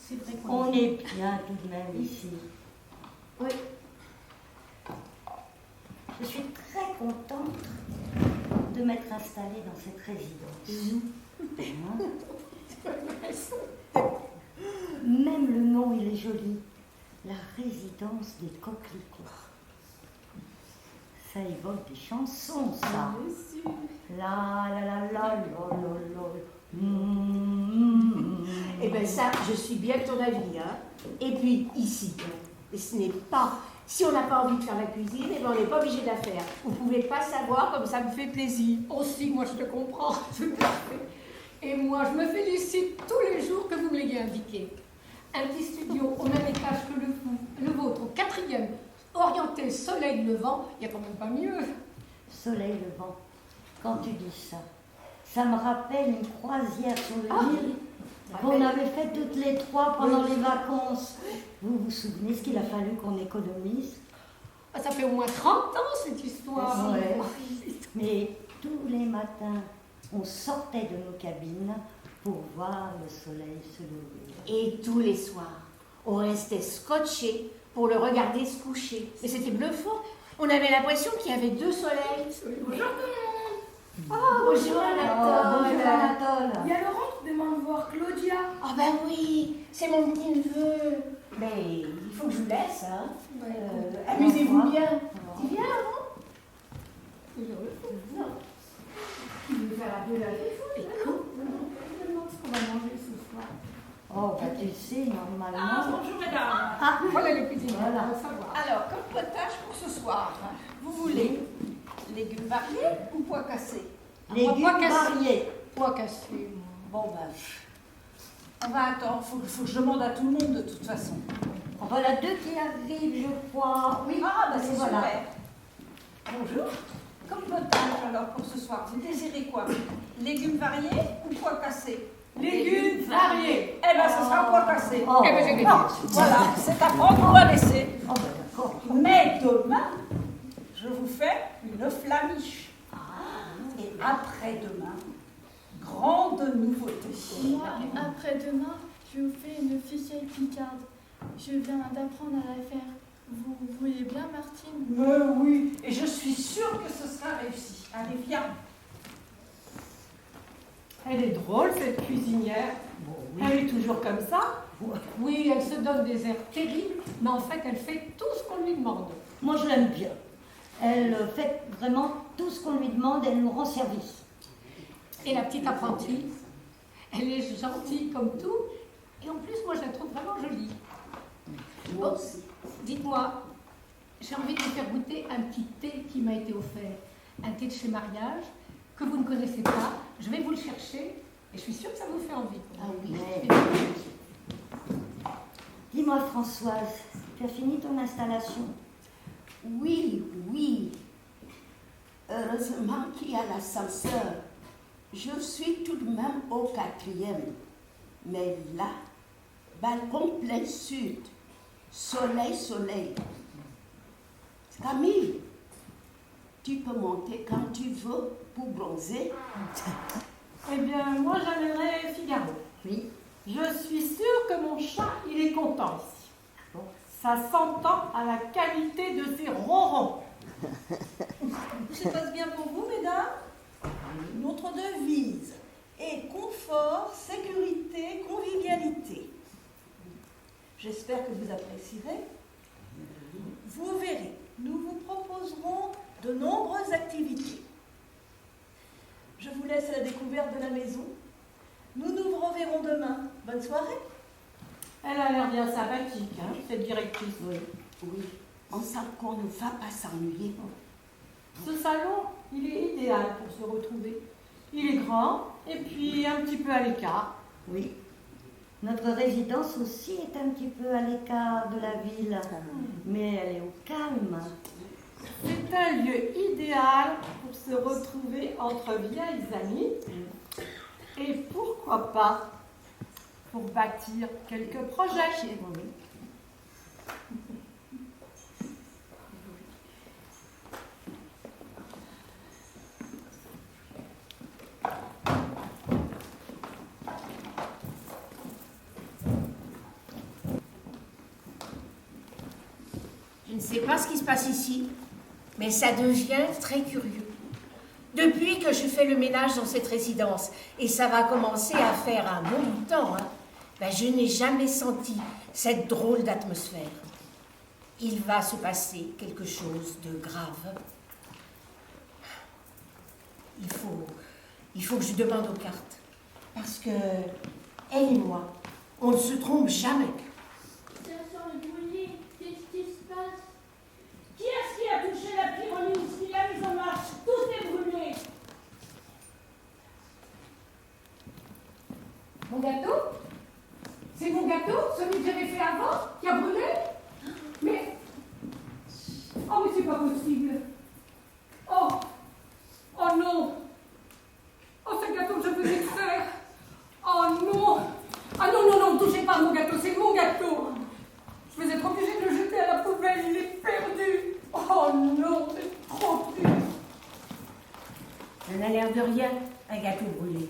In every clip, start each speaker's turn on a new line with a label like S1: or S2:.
S1: C'est vrai
S2: On est bien tout de même ici.
S1: Oui.
S2: Je suis très contente de m'être installée dans cette résidence. Hein? Même le nom, il est joli. La résidence des coquelicots. Ça évoque des chansons, ça. La la la la la la la.
S1: Eh bien ça, je suis bien de ton avis. Hein. Et puis ici, ce n'est pas... Si on n'a pas envie de faire la cuisine, eh ben, on n'est pas obligé de la faire. Vous ne pouvez pas savoir comme ça me fait plaisir.
S3: Aussi, moi je te comprends, tout à fait. Et moi, je me félicite tous les jours que vous me l'ayez indiqué. Un petit studio au même étage que le vôtre, au 4e, orienté soleil levant, il n'y a quand même pas mieux.
S2: Soleil levant, quand tu dis ça, ça me rappelle une croisière sur le Nil qu'on avait fait toutes les trois pendant les vacances. Vous vous souvenez ce qu'il a fallu qu'on économise?
S3: Ça fait au moins 30 ans cette histoire.
S2: Ouais. Mais tous les matins, on sortait de nos cabines pour voir le soleil se lever.
S1: Et tous les soirs, on restait scotchés pour le regarder se coucher. Mais c'était bluffant. On avait l'impression qu'il y avait 2 soleils.
S4: Bonjour tout le monde.
S1: Bonjour Anatole.
S2: Bonjour Anatole.
S4: Il y a Laurent qui demande de voir Claudia.
S1: Ah ben oui, c'est mon petit neveu. Mais il faut que je vous laisse, hein. Amusez-vous bien. Tu viens, Laurent? Non. Tu veux faire un peu la téléphone?
S3: Je me demande ce qu'on va manger ce soir.
S2: Oh, bah tu sais, normalement...
S4: Bonjour mesdames.
S3: Ah, voilà les cuisinières,
S2: Voilà.
S3: on va savoir.
S5: Alors, comme potage pour ce soir, vous voulez légumes variés ou pois cassés?
S2: Légumes
S3: Pois cassés.
S2: variés.
S3: Pois cassés.
S5: Bon, ben, on va attendre, faut que je demande à tout le monde de toute façon.
S2: Voilà 2 qui arrivent, je crois. Oui,
S5: Ah, ben c'est
S2: voilà.
S5: super. Bonjour. Comme potage, alors, pour ce soir, vous désirez quoi? Légumes variés ou pois cassés?
S4: Légumes variés.
S5: Eh ben, ce sera pois cassés.
S2: Oh.
S3: Eh ben, j'ai gagné.
S5: Voilà, c'est à prendre ou à laisser.
S2: Oh, bah, d'accord.
S5: Mais demain, je vous fais une flamiche. Et après-demain, grande nouveauté.
S6: Moi, après-demain, je vous fais une ficelle picarde. Je viens d'apprendre à la faire. Vous voulez bien, Martine?
S5: Mais oui, et je suis sûre que ce sera réussi. Allez, viens.
S3: Elle est drôle cette cuisinière. Elle est toujours comme ça. Oui, elle se donne des airs terribles, mais en fait, elle fait tout ce qu'on lui demande.
S2: Moi, je l'aime bien. Elle fait vraiment tout ce qu'on lui demande, elle nous rend service.
S3: Et la petite apprentie, elle est gentille comme tout. Et en plus, moi, je la trouve vraiment jolie. Bon, dites-moi, j'ai envie de vous faire goûter un petit thé qui m'a été offert. Un thé de chez Mariage, que vous ne connaissez pas. Je vais vous le chercher et je suis sûre que ça vous fait envie.
S2: Ah oui. Dis-moi, Françoise, tu as fini ton installation?
S1: Oui, oui. Heureusement qu'il y a l'ascenseur. Je suis tout de même au 4e. Mais là, balcon plein sud. Soleil, soleil. Camille, tu peux monter quand tu veux pour bronzer.
S3: Eh bien, moi, j'amènerai Figaro.
S2: Oui.
S3: Je suis sûre que mon chat, il est content ici. Bon, ça s'entend à la qualité de ses ronrons.
S5: Tout se passe bien pour vous, mesdames? Notre devise est confort, sécurité, convivialité. J'espère que vous apprécierez. Vous verrez, nous vous proposerons de nombreuses activités. Je vous laisse à la découverte de la maison. Nous nous reverrons demain. Bonne soirée.
S3: Elle a l'air bien sympathique, hein, cette directrice.
S2: Oui.
S1: Oui, on sent qu'on ne va pas s'ennuyer.
S3: Ce salon, il est idéal pour se retrouver. Il est grand et puis un petit peu à l'écart.
S2: Oui. Notre résidence aussi est un petit peu à l'écart de la ville, mais elle est au calme.
S3: C'est un lieu idéal pour se retrouver entre vieilles amies et pourquoi pas pour bâtir quelques projets.
S2: Oui.
S1: Je ne sais pas ce qui se passe ici, mais ça devient très curieux. Depuis que je fais le ménage dans cette résidence, et ça va commencer à faire un bon bout de temps, hein, ben je n'ai jamais senti cette drôle d'atmosphère. Il va se passer quelque chose de grave. Il faut que je demande aux cartes. Parce que elle et moi, on ne se trompe jamais.
S7: Ça sent le brûlé. Qu'est-ce qui se passe? Qui est-ce qui a touché la pyrolyse? Qui l'a mise en marche? Tout est brûlé.
S3: Mon gâteau? C'est mon gâteau, celui que j'avais fait avant, qui a brûlé? Mais... Oh, mais c'est pas possible. Oh! Oh non! Oh, ce gâteau que je venais de faire! Oh non! Ah non, non, non, touchez pas à mon gâteau, c'est mon gâteau! Je vais être obligée de le jeter à la poubelle, il est perdu! Oh non, c'est trop dur!
S1: Ça n'a l'air de rien, un gâteau brûlé.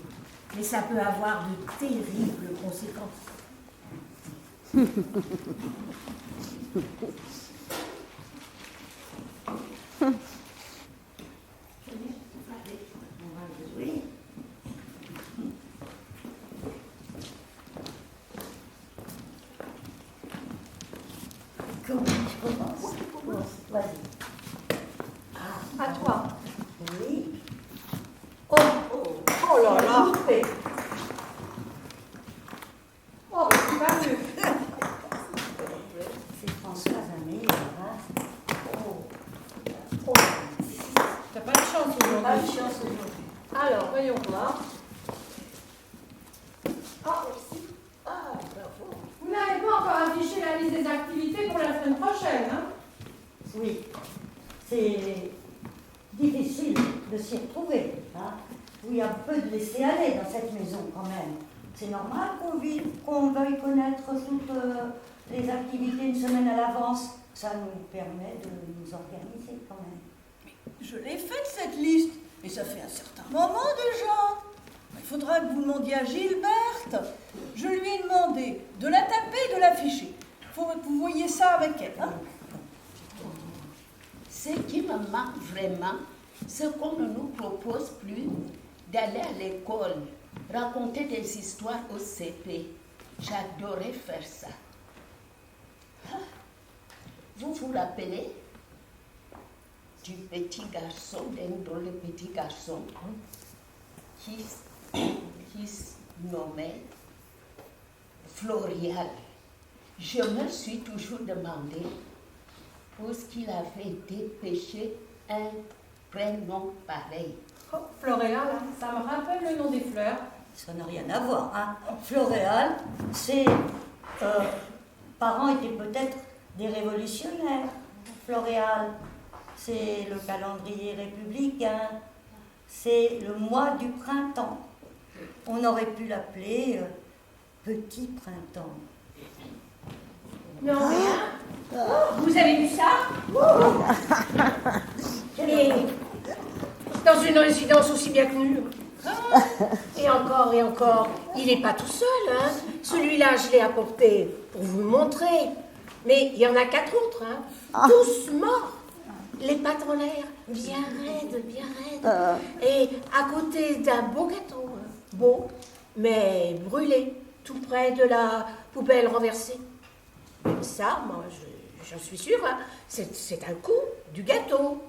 S1: Mais ça peut avoir de terribles conséquences.
S2: Comment je commence? Bon, vas-y.
S1: À toi.
S2: Oui.
S1: Oh, oh, oh là là. Oh, tu vas mieux.
S2: C'est Françoise Amélie, hein?
S1: Oh. T'as pas de chance aujourd'hui.
S2: Pas de chance aujourd'hui.
S1: Alors, voyons voir. Ah, merci. Ah, bravo.
S3: Vous n'avez pas encore affiché la liste des activités pour la semaine prochaine, hein?
S2: Oui. C'est difficile de s'y retrouver, hein? Il y a peu de laisser aller dans cette maison quand même. C'est normal qu'on veuille connaître toutes les activités une semaine à l'avance. Ça nous permet de nous organiser quand même.
S5: Je l'ai faite cette liste, et ça fait un certain moment déjà. Il faudra que vous demandiez à Gilberte. Je lui ai demandé de la taper et de l'afficher. Il faut que vous voyez ça avec elle. Hein.
S8: Ce qui me manque vraiment, c'est qu'on ne nous propose plus d'aller à l'école, raconter des histoires au CP. J'adorais faire ça. Ah, vous vous rappelez du petit garçon, d'un drôle de petit garçon qui se nommait Florial. Je me suis toujours demandé où est-ce qu'il avait dépêché un prénom pareil.
S3: Oh, Floréal, ça me rappelle le nom des fleurs.
S2: Ça n'a rien à voir, hein. Floréal, c'est... parents étaient peut-être des révolutionnaires. Floréal, c'est le calendrier républicain. C'est le mois du printemps. On aurait pu l'appeler Petit Printemps.
S1: Non, rien. Vous avez vu ça? Et dans une résidence aussi bien que nulle. Et encore, il n'est pas tout seul. Hein. Celui-là, je l'ai apporté pour vous le montrer. Mais il y en a 4 autres, hein. Tous morts. Les pattes en l'air, bien raides, bien raides. Et à côté d'un beau gâteau, hein. Beau, mais brûlé, tout près de la poubelle renversée. Ça, moi, j'en suis sûre, hein. C'est un coup du gâteau.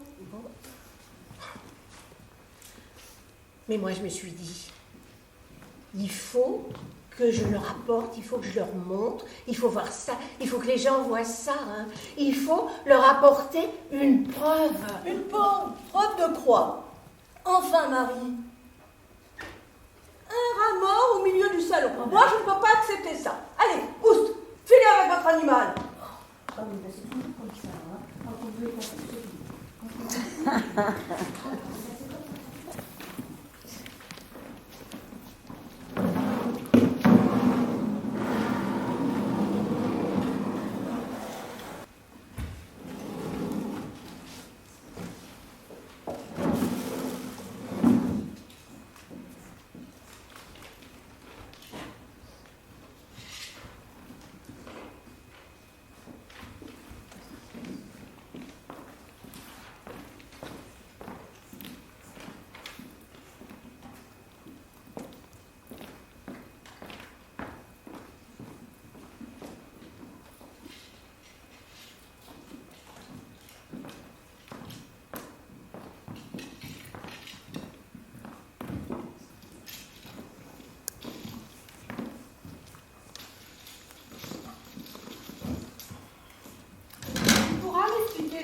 S1: Mais moi, je me suis dit, il faut que je leur apporte, il faut que je leur montre, il faut voir ça, il faut que les gens voient ça. Hein. Il faut leur apporter une preuve.
S5: Une preuve de quoi? Enfin, Marie. Un rat mort au milieu du salon. Moi, je ne peux pas accepter ça. Allez, Oust, filez avec votre animal.
S2: Ah oui, ben c'est toujours comme ça, hein. Quand on veut qu'on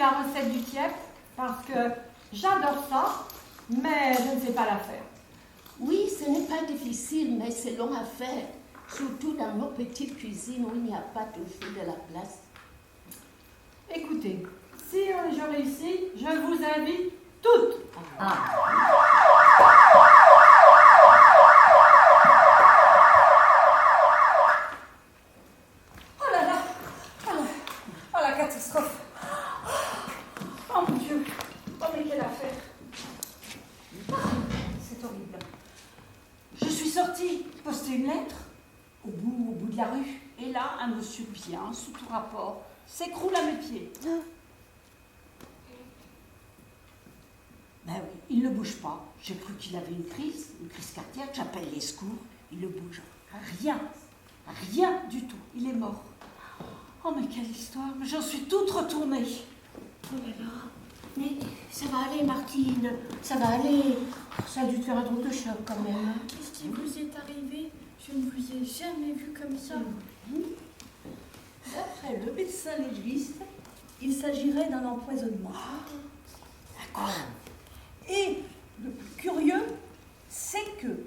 S9: la recette du tiep parce que j'adore ça, mais je ne sais pas la faire.
S8: Oui, ce n'est pas difficile, mais c'est long à faire. Surtout dans nos petites cuisines où il n'y a pas toujours de la place.
S9: Écoutez, si je réussis, je vous invite toutes.
S5: Oh là là, oh la catastrophe. Oh mon Dieu, oh mais quelle affaire. C'est horrible. Je suis sortie poster une lettre au bout de la rue, et là, un monsieur bien, sous tout rapport, s'écroule à mes pieds. Ben oui, il ne bouge pas. J'ai cru qu'il avait une crise cardiaque, j'appelle les secours, il ne bouge rien du tout, il est mort. Oh mais quelle histoire, mais j'en suis toute retournée.
S1: Oh là là. Mais ça va aller, Martine, ça va aller. Ça a dû te faire un drôle de choc quand même. Hein.
S6: Qu'est-ce qui vous est arrivé? Je ne vous ai jamais vu comme ça.
S5: D'après le médecin légiste, il s'agirait d'un empoisonnement.
S1: D'accord.
S5: Et le plus curieux, c'est que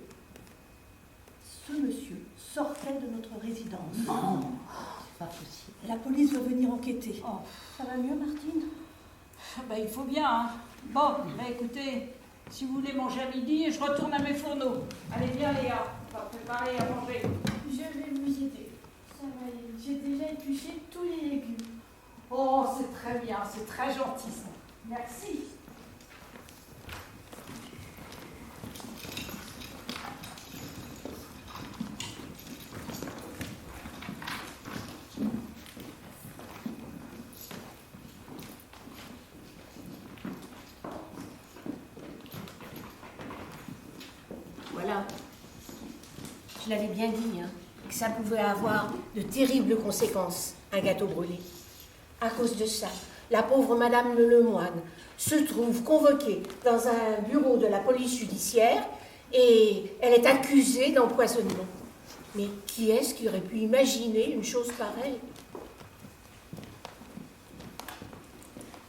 S5: ce monsieur sortait de notre résidence.
S2: Non, c'est pas possible.
S5: La police veut venir enquêter. Oh, ça va mieux, Martine?
S9: Ben, il faut bien, hein. Bon, ben, écoutez, si vous voulez manger à midi, je retourne à mes fourneaux. Allez, viens Léa, on va préparer à manger.
S6: Je vais vous aider. Ça va aller. J'ai déjà épluché tous les légumes.
S9: Oh, c'est très bien, c'est très gentil ça. Merci.
S1: Voilà. Je l'avais bien dit, hein, que ça pouvait avoir de terribles conséquences, un gâteau brûlé. À cause de ça, la pauvre Madame Lemoine se trouve convoquée dans un bureau de la police judiciaire et elle est accusée d'empoisonnement. Mais qui est-ce qui aurait pu imaginer une chose pareille?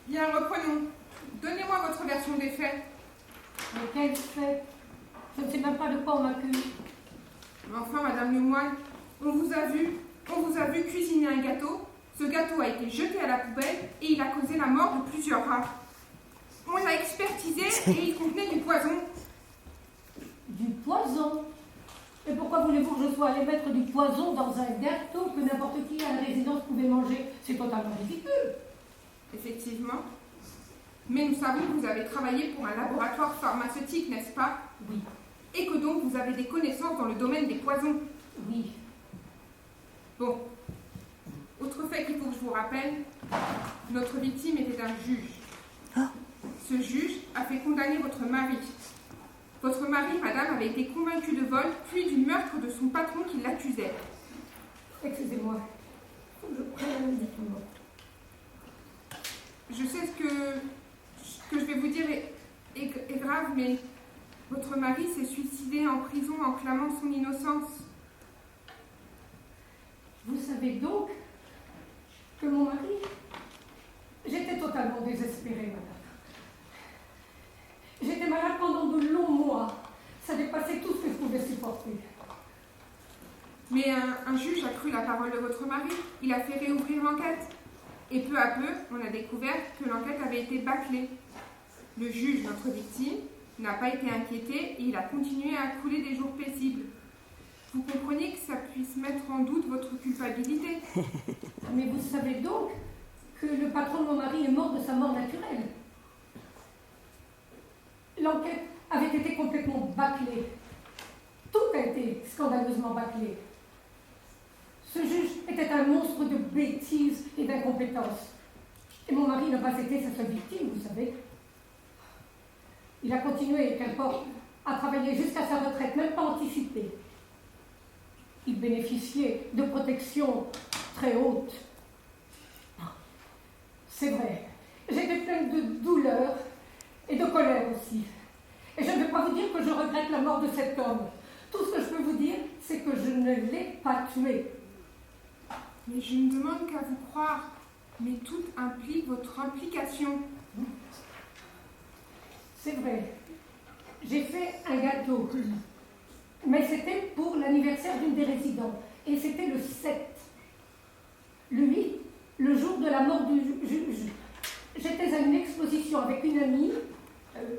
S10: Bien, reprenons. Donnez-moi votre version des faits.
S3: Mais quel fait? Je ne sais même pas de quoi on m'accuse.
S10: Enfin, Madame Lemoine, on vous a vu cuisiner un gâteau. Ce gâteau a été jeté à la poubelle et il a causé la mort de plusieurs rats. On l'a expertisé et il contenait du poison.
S3: Du poison? Et pourquoi voulez-vous que je sois allée mettre du poison dans un gâteau que n'importe qui à la résidence pouvait manger? C'est totalement ridicule.
S10: Effectivement. Mais nous savons que vous avez travaillé pour un laboratoire pharmaceutique, n'est-ce pas?
S3: Oui.
S10: Et que donc vous avez des connaissances dans le domaine des poisons.
S3: Oui.
S10: Bon. Autre fait qu'il faut que je vous rappelle, notre victime était un juge. Ce juge a fait condamner votre mari. Votre mari, madame, avait été convaincu de vol, puis du meurtre de son patron qui l'accusait.
S3: Excusez-moi. Faut que je prenne un médicament.
S10: Je sais ce que je vais vous dire est grave, mais votre mari s'est suicidé en prison en clamant son innocence.
S3: Vous savez donc que mon mari... J'étais totalement désespérée, madame. J'étais malade pendant de longs mois. Ça dépassait tout ce que je pouvais supporter.
S10: Mais un juge a cru la parole de votre mari. Il a fait réouvrir l'enquête. Et peu à peu, on a découvert que l'enquête avait été bâclée. Le juge, notre victime, n'a pas été inquiété et il a continué à couler des jours paisibles. Vous comprenez que ça puisse mettre en doute votre culpabilité.
S3: Mais vous savez donc que le patron de mon mari est mort de sa mort naturelle. L'enquête avait été complètement bâclée. Tout a été scandaleusement bâclé. Ce juge était un monstre de bêtises et d'incompétence. Et mon mari n'a pas été sa seule victime, vous savez. Il a continué, qu'importe, à travailler jusqu'à sa retraite, même pas anticipée. Il bénéficiait de protections très hautes. C'est vrai, j'étais pleine de douleur et de colère aussi. Et je ne vais pas vous dire que je regrette la mort de cet homme. Tout ce que je peux vous dire, c'est que je ne l'ai pas tué.
S10: Mais je ne demande qu'à vous croire. Mais tout implique votre implication.
S3: C'est vrai. J'ai fait un gâteau. Mais c'était pour l'anniversaire d'une des résidentes. Et c'était le 7. Le 8, le jour de la mort du juge. J'étais à une exposition avec une amie,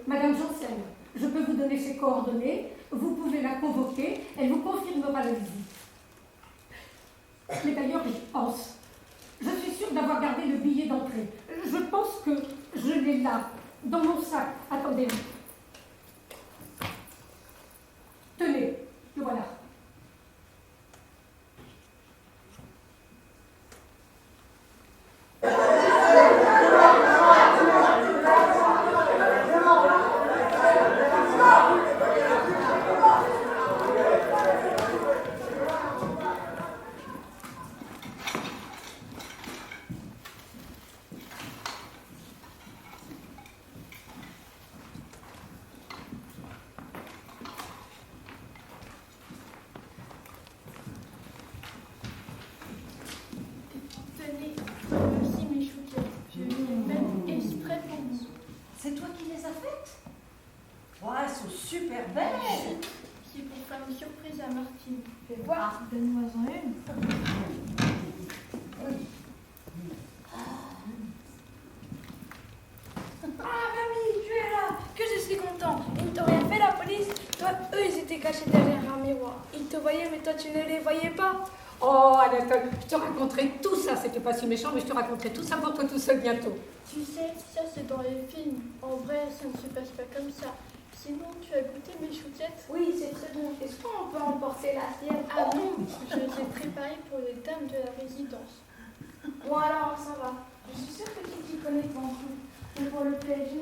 S3: Madame Janssen. Je peux vous donner ses coordonnées. Vous pouvez la convoquer. Elle vous confirmera la visite. Mais d'ailleurs, j'y pense. Je suis sûre d'avoir gardé le billet d'entrée. Je pense que je l'ai là, dans mon sac. Attendez. Tenez, le voilà.
S6: Tenez, voici mes chouquettes. Je les ai même exprès pour vous.
S5: C'est toi qui les as faites? Ouais, elles sont super belles.
S6: C'est pour faire une surprise à Martine. Fais voir, donne-moi-en une.
S4: Ah, mamie, tu es là. Que je suis content. Ils ne t'ont rien fait, la police. Toi, eux, ils étaient cachés derrière un miroir. Ils te voyaient, mais toi, tu ne les voyais pas.
S3: Oh, Anatole, je te raconterai tout ça. C'était pas si méchant, mais je te raconterai tout ça pour toi tout seul bientôt.
S6: Tu sais, ça c'est dans les films. En vrai, ça ne se passe pas comme ça. Sinon, tu as goûté mes chouquettes?
S4: Oui, c'est très bon. Est-ce qu'on peut emporter la sienne?
S6: Ah non, je les ai préparées pour les dames de la résidence.
S4: Bon, alors, ça va. Je suis sûre que tu t'y connais ton coup. Et pour le PSG,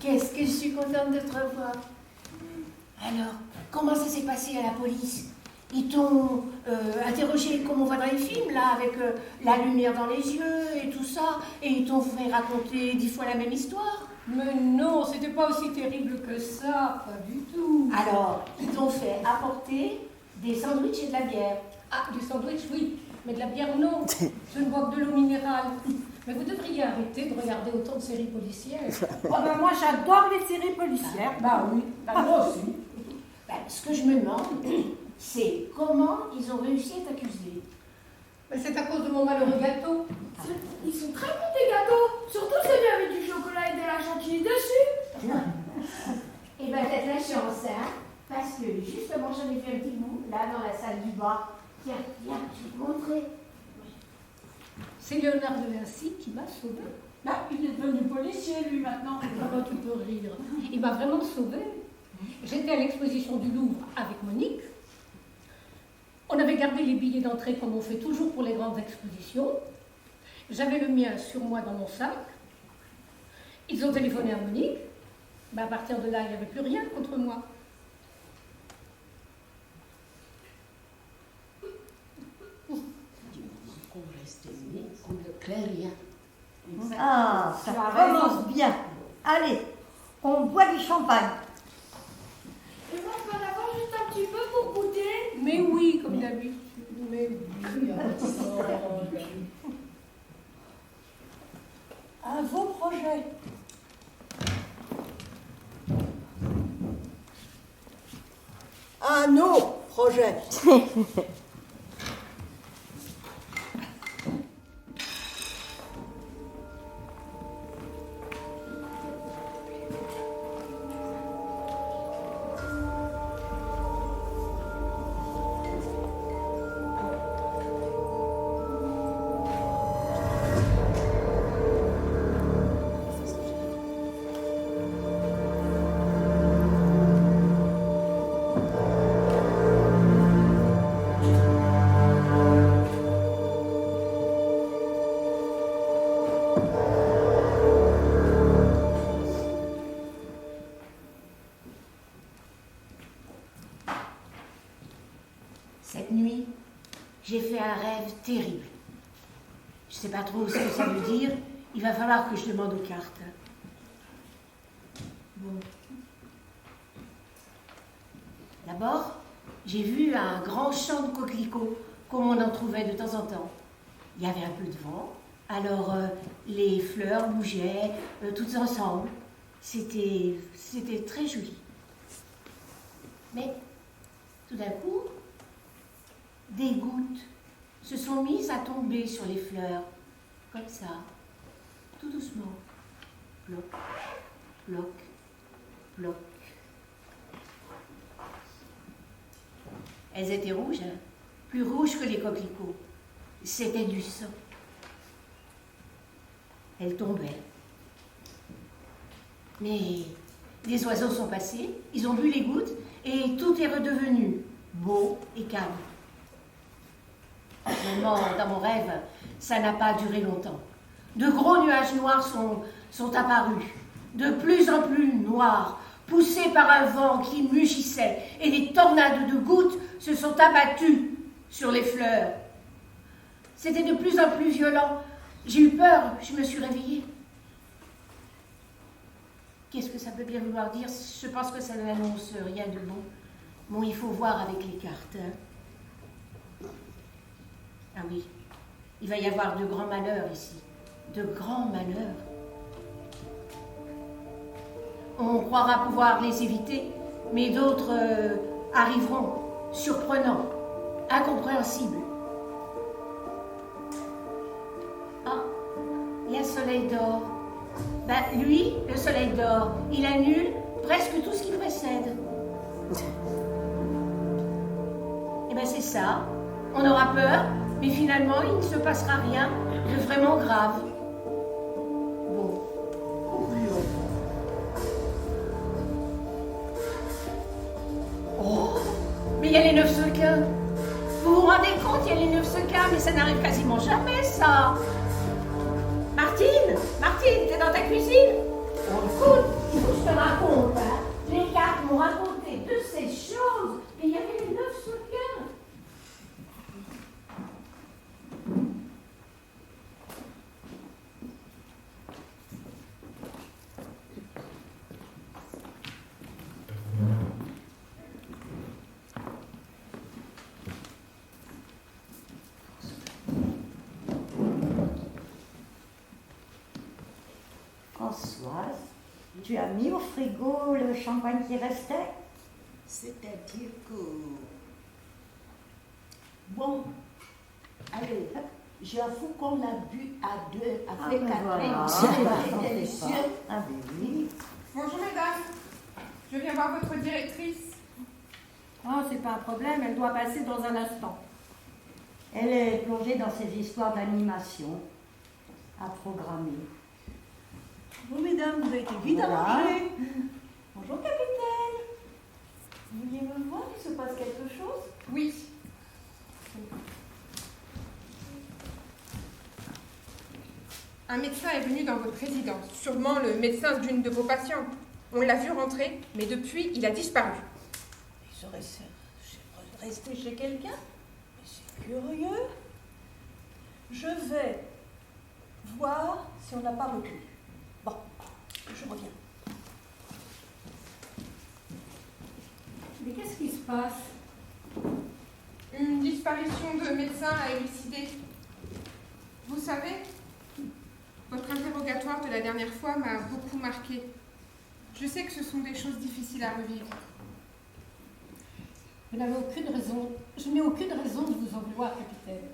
S1: Qu'est-ce que je suis contente de te revoir. Alors, comment ça s'est passé à la police? Ils t'ont interrogé comme on voit dans les films, là, avec la lumière dans les yeux et tout ça, et ils t'ont fait raconter 10 fois la même histoire?
S3: Mais non, c'était pas aussi terrible que ça, pas du tout.
S1: Alors, ils t'ont fait apporter des sandwichs et de la bière.
S3: Ah, du sandwich, oui, mais de la bière, non. Je ne bois que de l'eau minérale. Mais vous devriez arrêter de regarder autant de séries policières.
S1: Oh ben moi, j'adore les séries policières.
S3: Bah oui, bah moi aussi.
S1: Ben, ce que je me demande, c'est comment ils ont réussi à t'accuser.
S3: Mais c'est à cause de mon malheureux gâteau.
S4: ils sont très bons tes gâteaux. Surtout celui avec du chocolat et de la chantilly dessus.
S1: Eh ben, t'as de la chance, hein, parce que justement, j'en ai fait un petit bout, là, dans la salle du bas. Tiens, je vais te montrer.
S3: C'est Léonard de Vinci qui m'a sauvée.
S9: Bah, il est devenu policier, lui, maintenant.
S3: Ah bah, tu peux rire. Il m'a vraiment sauvée. J'étais à l'exposition du Louvre avec Monique. On avait gardé les billets d'entrée comme on fait toujours pour les grandes expositions. J'avais le mien sur moi dans mon sac. Ils ont téléphoné à Monique. Ben, à partir de là, il n'y avait plus rien contre moi.
S8: Qu'on reste unis, qu'on ne crée rien.
S2: Ah, ça commence bien. Allez, on boit du champagne.
S4: Et moi, je peux en avoir juste un petit peu pour goûter.
S3: Mais oui, comme d'habitude. Mais oui.
S5: Un beau projet. Un autre projet.
S1: Cette nuit, j'ai fait un rêve terrible. Je ne sais pas trop ce que ça veut dire. Il va falloir que je demande aux cartes. Bon. D'abord, j'ai vu un grand champ de coquelicots, comme on en trouvait de temps en temps. il y avait un peu de vent, alors les fleurs bougeaient toutes ensemble. C'était très joli. Mais tout d'un coup, des gouttes se sont mises à tomber sur les fleurs, comme ça, tout doucement. Ploc, ploc, ploc. Elles étaient rouges, hein, plus rouges que les coquelicots. C'était du sang. Elles tombaient. Mais les oiseaux sont passés, ils ont bu les gouttes et tout est redevenu beau et calme. Seulement, dans mon rêve, ça n'a pas duré longtemps. De gros nuages noirs sont apparus, de plus en plus noirs, poussés par un vent qui mugissait, et des tornades de gouttes se sont abattues sur les fleurs. C'était de plus en plus violent. J'ai eu peur, je me suis réveillée. Qu'est-ce que ça peut bien vouloir dire? Je pense que ça n'annonce rien de bon. Bon, il faut voir avec les cartes. Hein. Ah oui, il va y avoir de grands malheurs ici. De grands malheurs. On croira pouvoir les éviter, mais d'autres arriveront, surprenants, incompréhensibles. Ah, il y a le soleil d'or. Ben, lui, le soleil d'or, il annule presque tout ce qui précède. Et bien c'est ça, on aura peur, mais finalement il ne se passera rien de vraiment grave. Bon, concluons. Oh, mais il y a les 9 sequins. Vous vous rendez compte, il y a les 9 sequins, mais ça n'arrive quasiment jamais, ça. Martine, t'es dans ta cuisine? Oh, écoute, il faut que je te raconte, hein. Les cartes m'ont raconté de ces choses, et il y avait les 9 sequins.
S2: Françoise, tu as mis au frigo le champagne qui restait?
S8: C'est-à-dire que... Bon, allez, j'avoue qu'on l'a bu à deux avec Catherine.
S2: Voilà.
S8: C'était délicieux.
S2: Ah ben oui.
S10: Bonjour mesdames, je viens voir votre directrice.
S3: Oh, c'est pas un problème, elle doit passer dans un instant.
S2: Elle est plongée dans ses histoires d'animation à programmer.
S5: Bonjour mesdames, vous avez été vite
S2: Voilà.
S5: arrangées. Bonjour capitaine. Vous vouliez me voir, il se passe quelque chose?
S10: Oui. Un médecin est venu dans votre résidence, sûrement le médecin d'une de vos patientes. On l'a vu rentrer, mais depuis, il a disparu.
S5: Il serait resté chez quelqu'un? Mais c'est curieux. Je vais voir si on n'a pas retenu. Bon, je reviens.
S3: Mais qu'est-ce qui se passe?
S10: Une disparition de médecin à élucider. Vous savez, votre interrogatoire de la dernière fois m'a beaucoup marqué. Je sais que ce sont des choses difficiles à revivre.
S3: Vous n'avez aucune raison. Je n'ai aucune raison de vous en vouloir, capitaine.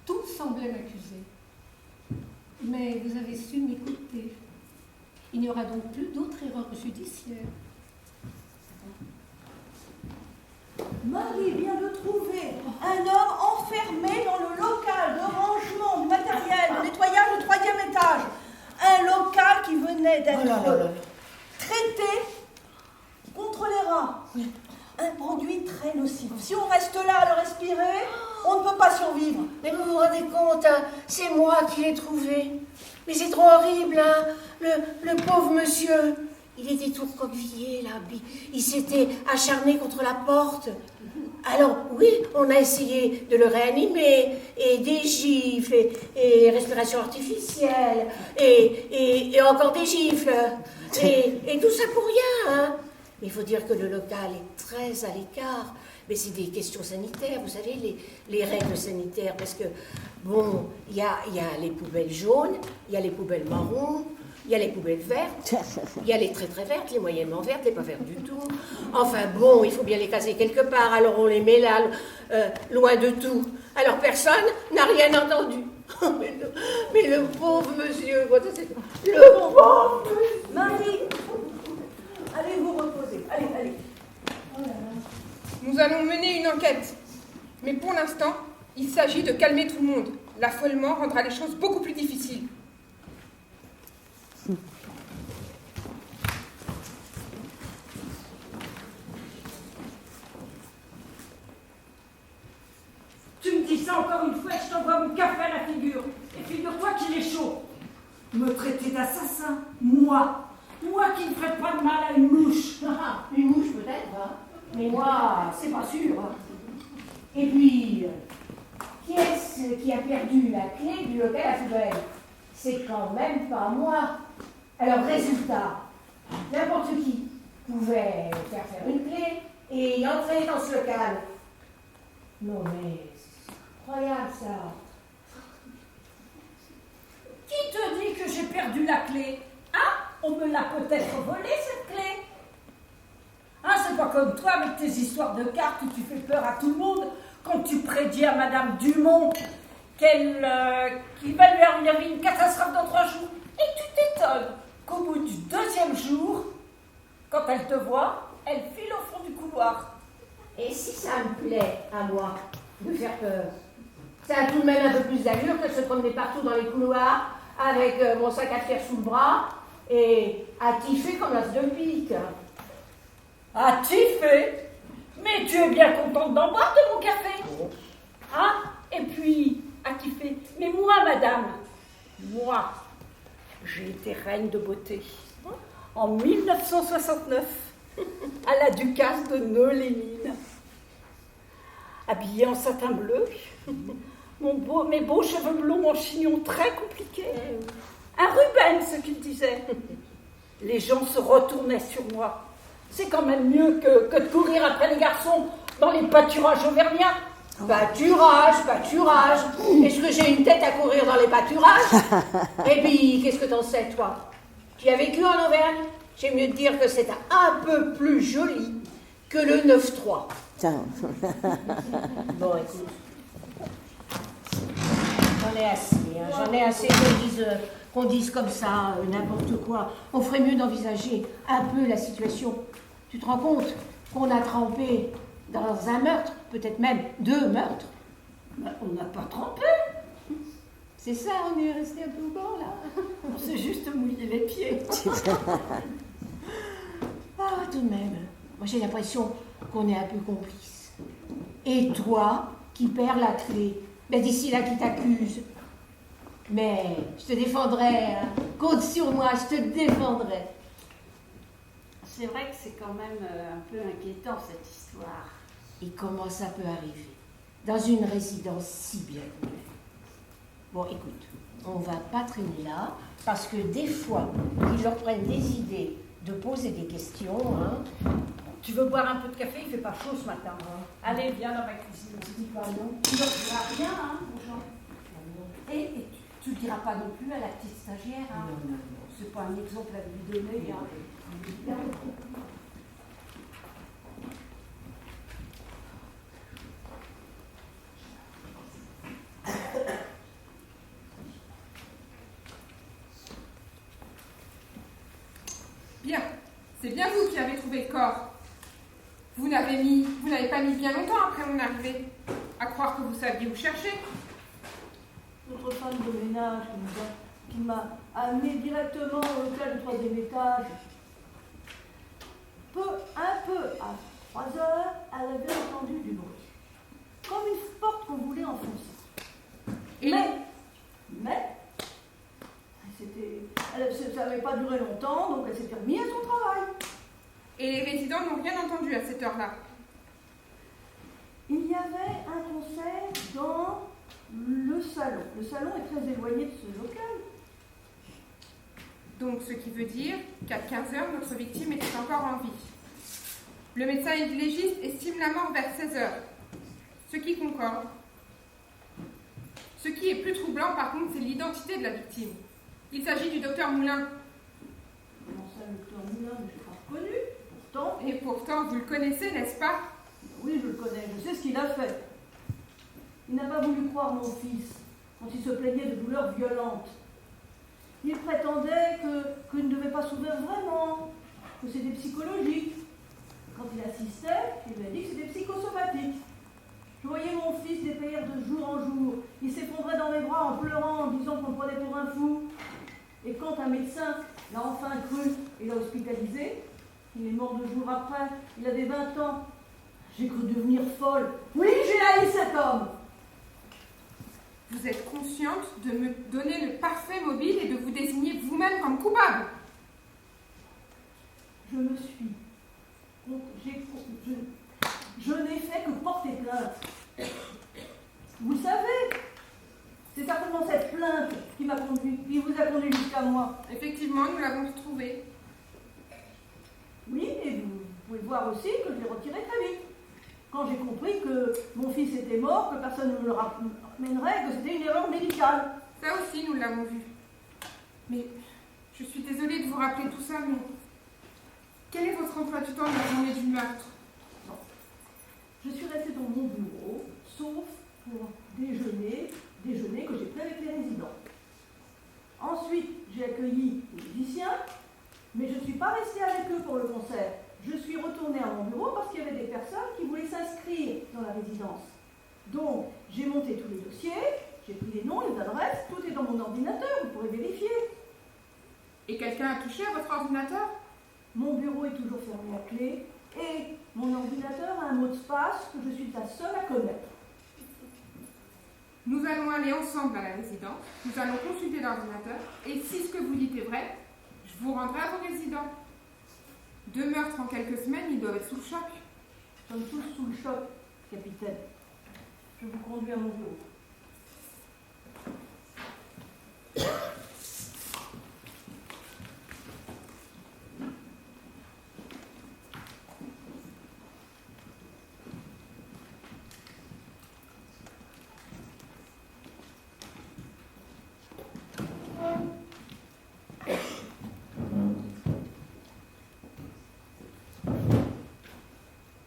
S3: Tout semblait m'accuser. Mais vous avez su m'écouter. Il n'y aura donc plus d'autres erreurs judiciaires.
S5: Marie vient de trouver un homme enfermé dans le local de rangement du matériel de nettoyage au 3e étage. Un local qui venait d'être traité contre les rats. Un produit très nocif. Si on reste là à le respirer, on ne peut pas survivre.
S1: Mais vous vous rendez compte, hein, c'est moi qui l'ai trouvé. Mais c'est trop horrible, hein. Le pauvre monsieur, il était tout recroquevillé, là. Il s'était acharné contre la porte. Alors, oui, on a essayé de le réanimer, et des gifles, et respiration artificielle, et encore des gifles, et tout ça pour rien, hein. Mais il faut dire que le local est très à l'écart, Mais c'est des questions sanitaires, vous savez, les règles sanitaires. Parce que, bon, il y a les poubelles jaunes, il y a les poubelles marrons, il y a les poubelles vertes, il y a les très très vertes, les moyennement vertes, les pas vertes du tout. Enfin bon, il faut bien les caser quelque part, alors on les met là, loin de tout. Alors personne n'a rien entendu. Mais le pauvre monsieur, le pauvre monsieur.
S5: Marie, allez vous reposer. Allez.
S10: Nous allons mener une enquête. Mais pour l'instant, il s'agit de calmer tout le monde. L'affolement rendra les choses beaucoup plus difficiles.
S9: Tu me dis ça encore une fois et je t'envoie mon café à la figure. Et figure-toi qu'il est chaud. Me traiter d'assassin, moi qui ne ferais pas de mal à une mouche.
S1: Une mouche peut-être, hein. Mais moi, c'est pas sûr. Hein. Et puis, qui est-ce qui a perdu la clé du local à poubelle? C'est quand même pas moi. Alors, résultat, n'importe qui pouvait faire une clé et entrer dans ce local. Non mais, c'est incroyable ça.
S9: Qui te dit que j'ai perdu la clé? Hein? On me l'a peut-être volée cette clé. Hein, c'est pas comme toi avec tes histoires de cartes où tu fais peur à tout le monde quand tu prédis à Madame Dumont qu'il va lui arriver une catastrophe dans 3 jours. Et tu t'étonnes qu'au bout du 2e jour, quand elle te voit, elle file au fond du couloir.
S1: Et si ça me plaît, à moi, de faire peur, ça a tout de même un peu plus d'allure que de se promener partout dans les couloirs avec mon sac à fer sous le bras et à tiffer comme as de pique.
S9: À tiffer? Mais tu es bien contente d'en boire de mon café? Hein? Et puis, à tiffer. Mais moi, madame, moi, j'ai été reine de beauté en 1969 à la ducasse de Neu-les-Mines. Habillée en satin bleu, mes beaux cheveux blonds en chignon très compliqué. Un Rubens, ce qu'il disait. Les gens se retournaient sur moi. C'est quand même mieux que de courir après les garçons dans les pâturages auvergnats.
S1: Pâturage. Est-ce que j'ai une tête à courir dans les pâturages? Et puis, qu'est-ce que t'en sais, toi? Tu as vécu en Auvergne? J'aime mieux te dire que c'est un peu plus joli que le 9-3. Bon, écoute. J'en ai assez qu'on dise comme ça, n'importe quoi. On ferait mieux d'envisager un peu la situation. Tu te rends compte qu'on a trempé dans un meurtre, peut-être même 2 meurtres?
S9: Ben, on n'a pas trempé.
S1: C'est ça, on est resté un peu au bord, là.
S9: On s'est juste mouillé les pieds.
S1: Ah, tout de même. Moi, j'ai l'impression qu'on est un peu complices. Et toi, qui perds la clé, ben d'ici là qui t'accuse. Mais je te défendrai, hein. Compte sur moi, je te défendrai.
S7: C'est vrai que c'est quand même un peu inquiétant cette histoire.
S1: Et comment ça peut arriver dans une résidence si bien connue? Bon, écoute, on va pas traîner là, parce que des fois, ils leur prennent des idées de poser des questions. Hein.
S9: Tu veux boire un peu de café? Il fait pas chaud ce matin. Hein. Allez, viens dans ma cuisine.
S1: Tu dis pas non?
S9: Tu ne diras rien, hein, aux gens. Et tu ne diras pas non plus à la petite stagiaire. Hein.
S1: Non.
S9: C'est pas un exemple à lui donner. Hein.
S10: Bien, c'est bien vous qui avez trouvé le corps. Vous n'avez pas mis bien longtemps après mon arrivée à croire que vous saviez où chercher.
S5: Notre femme de ménage qui m'a amené directement au local du 3e étage. Un peu à 3 heures, elle avait entendu du bruit. Comme une porte qu'on voulait enfoncer. Mais ça n'avait pas duré longtemps, donc elle s'était remise à son travail.
S10: Et les résidents n'ont rien entendu à cette heure-là.
S5: Il y avait un concert dans le salon. Le salon est très éloigné de ce local.
S10: Donc ce qui veut dire qu'à 15h, notre victime était encore en vie. Le médecin légiste estime la mort vers 16 heures, ce qui concorde. Ce qui est plus troublant, par contre, c'est l'identité de la victime. Il s'agit du docteur Moulin.
S5: Comment ça, le docteur Moulin? Je ne l'ai pas reconnu, pourtant.
S10: Et pourtant, vous le connaissez, n'est-ce pas?
S5: Oui, je le connais, je sais ce qu'il a fait. Il n'a pas voulu croire mon fils quand il se plaignait de douleurs violentes. Il prétendait qu'il ne devait pas souffrir vraiment, que c'était psychologique. Quand il assistait, il lui a dit que c'était psychosomatique. Je voyais mon fils dépérir de jour en jour. Il s'effondrait dans mes bras en pleurant, en disant qu'on le prenait pour un fou. Et quand un médecin l'a enfin cru et l'a hospitalisé, il est mort 2 jours après, il avait 20 ans. J'ai cru devenir folle. Oui, j'ai haï cet homme.
S10: Vous êtes consciente de me donner le parfait mobile et de vous désigner vous-même comme coupable.
S5: Je me suis. Je n'ai fait que porter plainte. Vous savez, c'est certainement cette plainte qui vous a conduit jusqu'à moi.
S10: Effectivement, nous l'avons trouvé.
S5: Oui, et vous pouvez voir aussi que je l'ai retiré très vite. Quand j'ai compris que mon fils était mort, que personne ne me le ramènerait, que c'était une erreur médicale.
S10: Ça aussi, nous l'avons vu. Mais je suis désolée de vous rappeler tout ça, mais quel est votre emploi du temps de la journée du meurtre?
S5: Non. Je suis restée dans mon bureau, sauf pour déjeuner que j'ai pris avec les résidents. Ensuite, j'ai accueilli les musiciens, mais je ne suis pas restée avec eux pour le concert. Je suis retournée à mon bureau parce qu'il y avait des personnes qui voulaient s'inscrire dans la résidence. Donc, j'ai monté tous les dossiers, j'ai pris les noms, les adresses, tout est dans mon ordinateur, vous pourrez vérifier.
S10: Et quelqu'un a touché à votre ordinateur?
S5: Mon bureau est toujours fermé à clé et mon ordinateur a un mot de passe que je suis la seule à connaître.
S10: Nous allons aller ensemble à la résidence, nous allons consulter l'ordinateur et si ce que vous dites est vrai, je vous rendrai à vos résidents. 2 meurtres en quelques semaines, ils doivent être sous le choc.
S5: Nous sommes tous sous le choc, capitaine. Je vous conduis à mon bureau.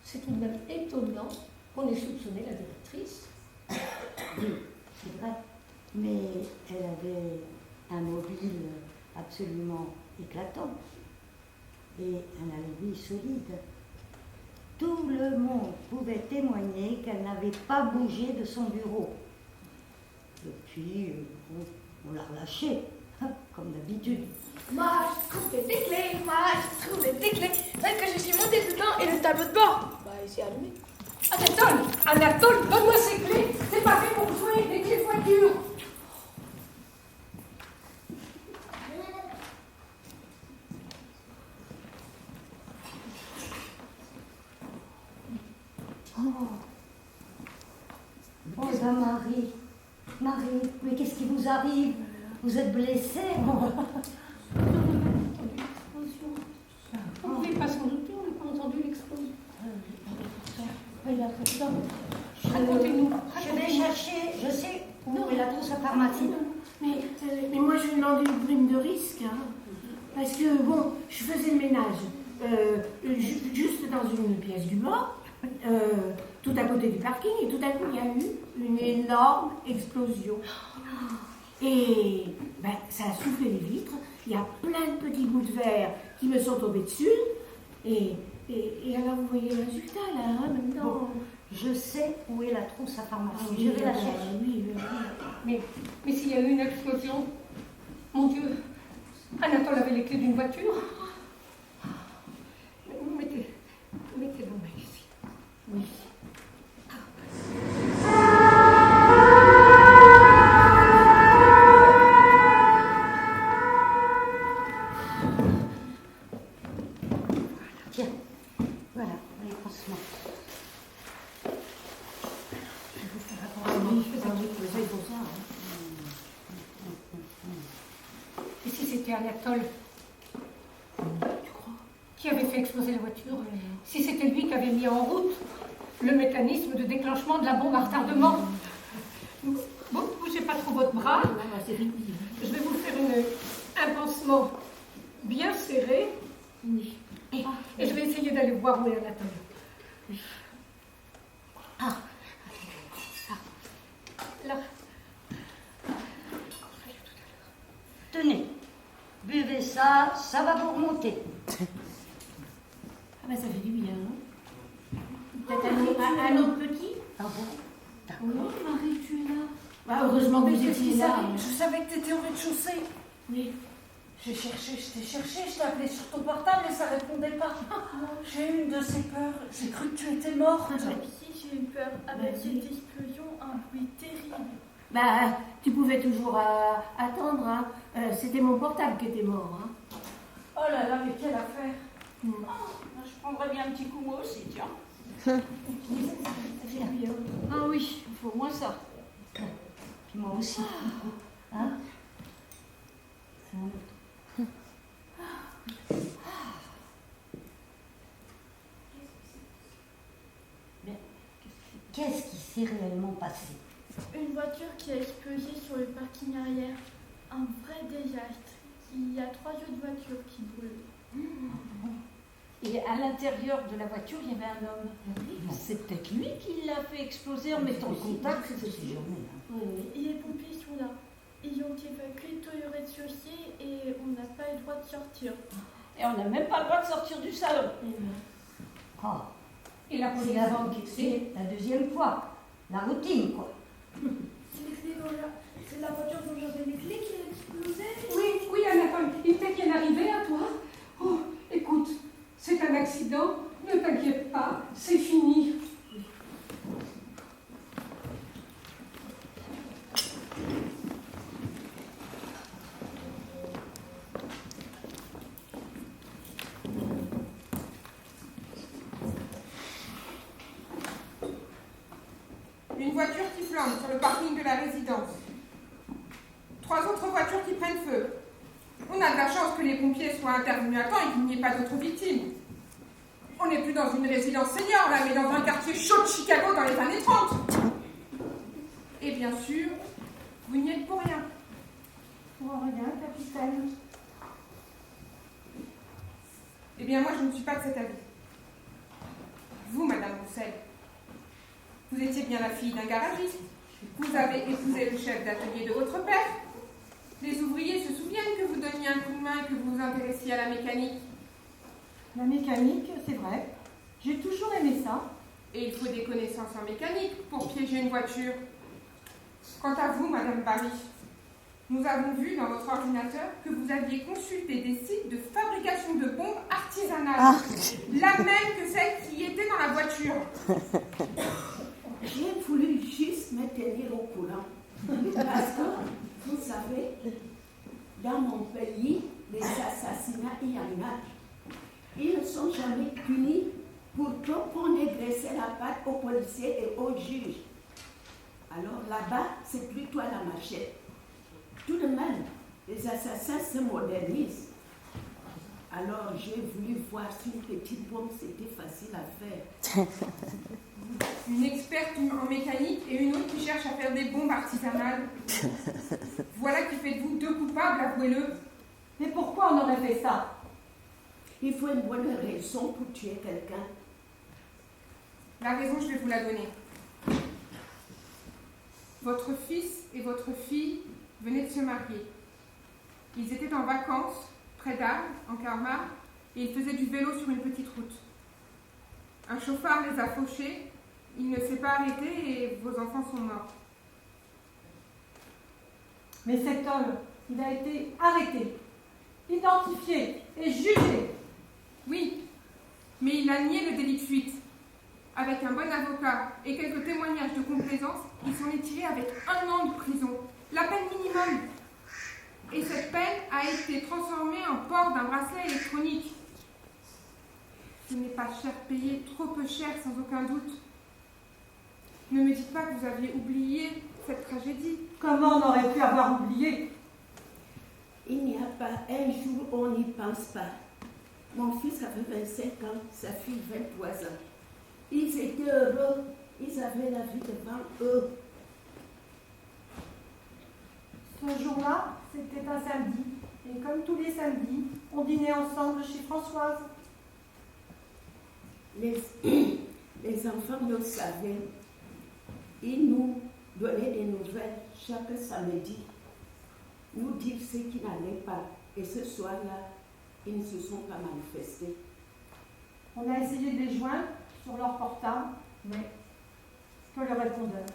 S3: C'est tout de même étonnant qu'on ait soupçonné la directrice.
S2: C'est vrai, mais elle avait un mobile absolument éclatant et un alibi solide. Tout le monde pouvait témoigner qu'elle n'avait pas bougé de son bureau. Et puis, on l'a relâchée, comme d'habitude.
S4: Moi, je trouvais tes clés, Celle que je suis montée dedans et le tableau de bord. Bah, il s'est allumé.
S3: Anatole, donne-moi ces clés. C'est pas fait pour jouer des clés de voiture.
S2: Oh ben Marie, mais qu'est-ce qui vous arrive? Vous êtes blessée?
S3: On ne pouvait pas s'en douter, on n'a pas entendu l'explosion. Racontez-nous.
S2: Je vais chercher, je sais où est la trousse à pharmacie.
S1: Mais moi, je demandais une prime de risque, hein, parce que, bon, je faisais le ménage juste dans une pièce du bord, tout à côté du parking, et tout à coup, il y a eu une énorme explosion. Et ben, ça a soufflé les vitres, il y a plein de petits bouts de verre qui me sont tombés dessus, et alors, vous voyez le résultat, là, hein, maintenant.
S2: Bon, je sais où est la trousse à pharmacie, je vais la chercher.
S1: Oui.
S3: Mais s'il y a eu une explosion, mon Dieu, Anatole avait les clés d'une voiture. Vous mettez vos mains ici.
S1: Oui.
S2: Tiens, voilà, les pansements.
S1: Je vais vous faire apprendre. Oui, vous avez pour ça.
S3: Et si c'était Anatole?
S1: Tu crois?
S3: qui avait fait exploser la voiture, si c'était lui qui avait mis en route le mécanisme de déclenchement de la bombe à retardement. Bon, bougez pas trop votre bras. Je vais vous faire un pansement bien serré. Et je vais essayer d'aller voir où est Anatole. Ah, ça. Là.
S2: Tenez, buvez ça, ça va vous remonter.
S1: Ah ben ça fait du bien, hein. Peut-être un autre petit.
S2: Ah bon?
S6: Oui, Marie, tu es là.
S1: Bah, heureusement que vous étiez là.
S5: Je savais que tu étais au rez-de-chaussée.
S1: Oui.
S5: Je t'ai cherché, je t'ai appelé sur ton portable et ça répondait pas. J'ai eu une de ces peurs. J'ai cru que tu étais morte.
S6: Si, j'ai eu peur. Avec cette explosion, un bruit terrible.
S1: Bah, tu pouvais toujours attendre, hein. C'était mon portable qui était mort, hein.
S5: Oh là là, mais quelle affaire. Je prendrais bien un petit coup moi aussi, tiens.
S2: Ah oui, il faut au moins ça. Puis moi aussi. Hein? Qu'est-ce qui s'est réellement passé?
S6: Une voiture qui a explosé sur le parking arrière. Un vrai désastre. Il y a 3 autres voitures qui brûlent.
S9: Et à l'intérieur de la voiture, il y avait un homme. C'est peut-être lui qui l'a fait exploser en mettant le contact.
S6: Et les pompiers sont là. Ils ont évacué tout le rez-de-chaussée et on n'a pas le droit de sortir.
S9: Et on n'a même pas le droit de sortir du salon.
S2: Oh,
S3: Et la police
S2: c'est la deuxième fois. La routine, quoi.
S4: C'est la voiture dont j'avais les clés qui a explosé.
S3: Oui, Anatole, il t'est bien arrivé à toi? Oh, écoute, c'est un accident, ne t'inquiète pas, c'est fini.
S10: Une voiture qui flambe sur le parking de la résidence. 3 autres voitures qui prennent feu. On a de la chance que les pompiers soient intervenus à temps et qu'il n'y ait pas d'autres victimes. On n'est plus dans une résidence senior là, mais dans un quartier chaud de Chicago dans les années 30. Et bien sûr, vous n'y êtes pour rien.
S1: Pour rien, capitaine.
S10: Eh bien moi, je ne suis pas de cet avis. Vous, Madame Roussel, vous étiez bien la fille d'un garagiste. Vous avez épousé le chef d'atelier de votre père. Les ouvriers se souviennent que vous donniez un coup de main et que vous vous intéressiez à la mécanique.
S11: La mécanique, c'est vrai. J'ai toujours aimé ça.
S10: Et il faut des connaissances en mécanique pour piéger une voiture. Quant à vous, Madame Barry, nous avons vu dans votre ordinateur que vous aviez consulté des sites de fabrication de bombes artisanales. La même que celle qui était dans la voiture.
S12: J'ai voulu juste me tenir au courant. Parce que, vous savez, dans mon pays, les assassinats, il y en a. Ils ne sont jamais punis. Pourtant, on ait dressé la patte aux policiers et aux juges. Alors là-bas, c'est plutôt à la machette. Tout de même, les assassins se modernisent. Alors j'ai voulu voir si une petite bombe c'était facile à faire.
S10: Une experte en mécanique et une autre qui cherche à faire des bombes artisanales. Voilà qui fait de vous 2 coupables, avouez-le.
S11: Mais pourquoi on aurait fait ça?
S12: Il faut une bonne raison pour tuer quelqu'un.
S10: La raison, je vais vous la donner. Votre fils et votre fille venaient de se marier. Ils étaient en vacances, près d'Arles, en Camargue, et ils faisaient du vélo sur une petite route. Un chauffard les a fauchés, il ne s'est pas arrêté et vos enfants sont morts.
S11: Mais cet homme, il a été arrêté, identifié et jugé.
S10: Oui, mais il a nié le délit de fuite. Avec un bon avocat et quelques témoignages de complaisance, il s'en est tiré avec 1 an de prison, la peine minimum. Et cette peine a été transformée en port d'un bracelet électronique. Ce n'est pas cher payé, trop peu cher sans aucun doute. Ne me dites pas que vous aviez oublié cette tragédie.
S11: Comment on aurait pu avoir oublié?
S12: Il n'y a pas un jour où on n'y pense pas. Mon fils avait 25 ans, sa fille 23 ans. Ils étaient heureux, ils avaient la vie devant eux.
S11: Ce jour-là, c'était un samedi. Et comme tous les samedis, on dînait ensemble chez Françoise.
S12: Les enfants le savaient. Ils nous donnaient des nouvelles chaque samedi. Nous dire ce qui n'allait pas. Et ce soir-là, ils ne se sont pas manifestés.
S11: On a essayé de les joindre sur leur portable, mais que le répondeur.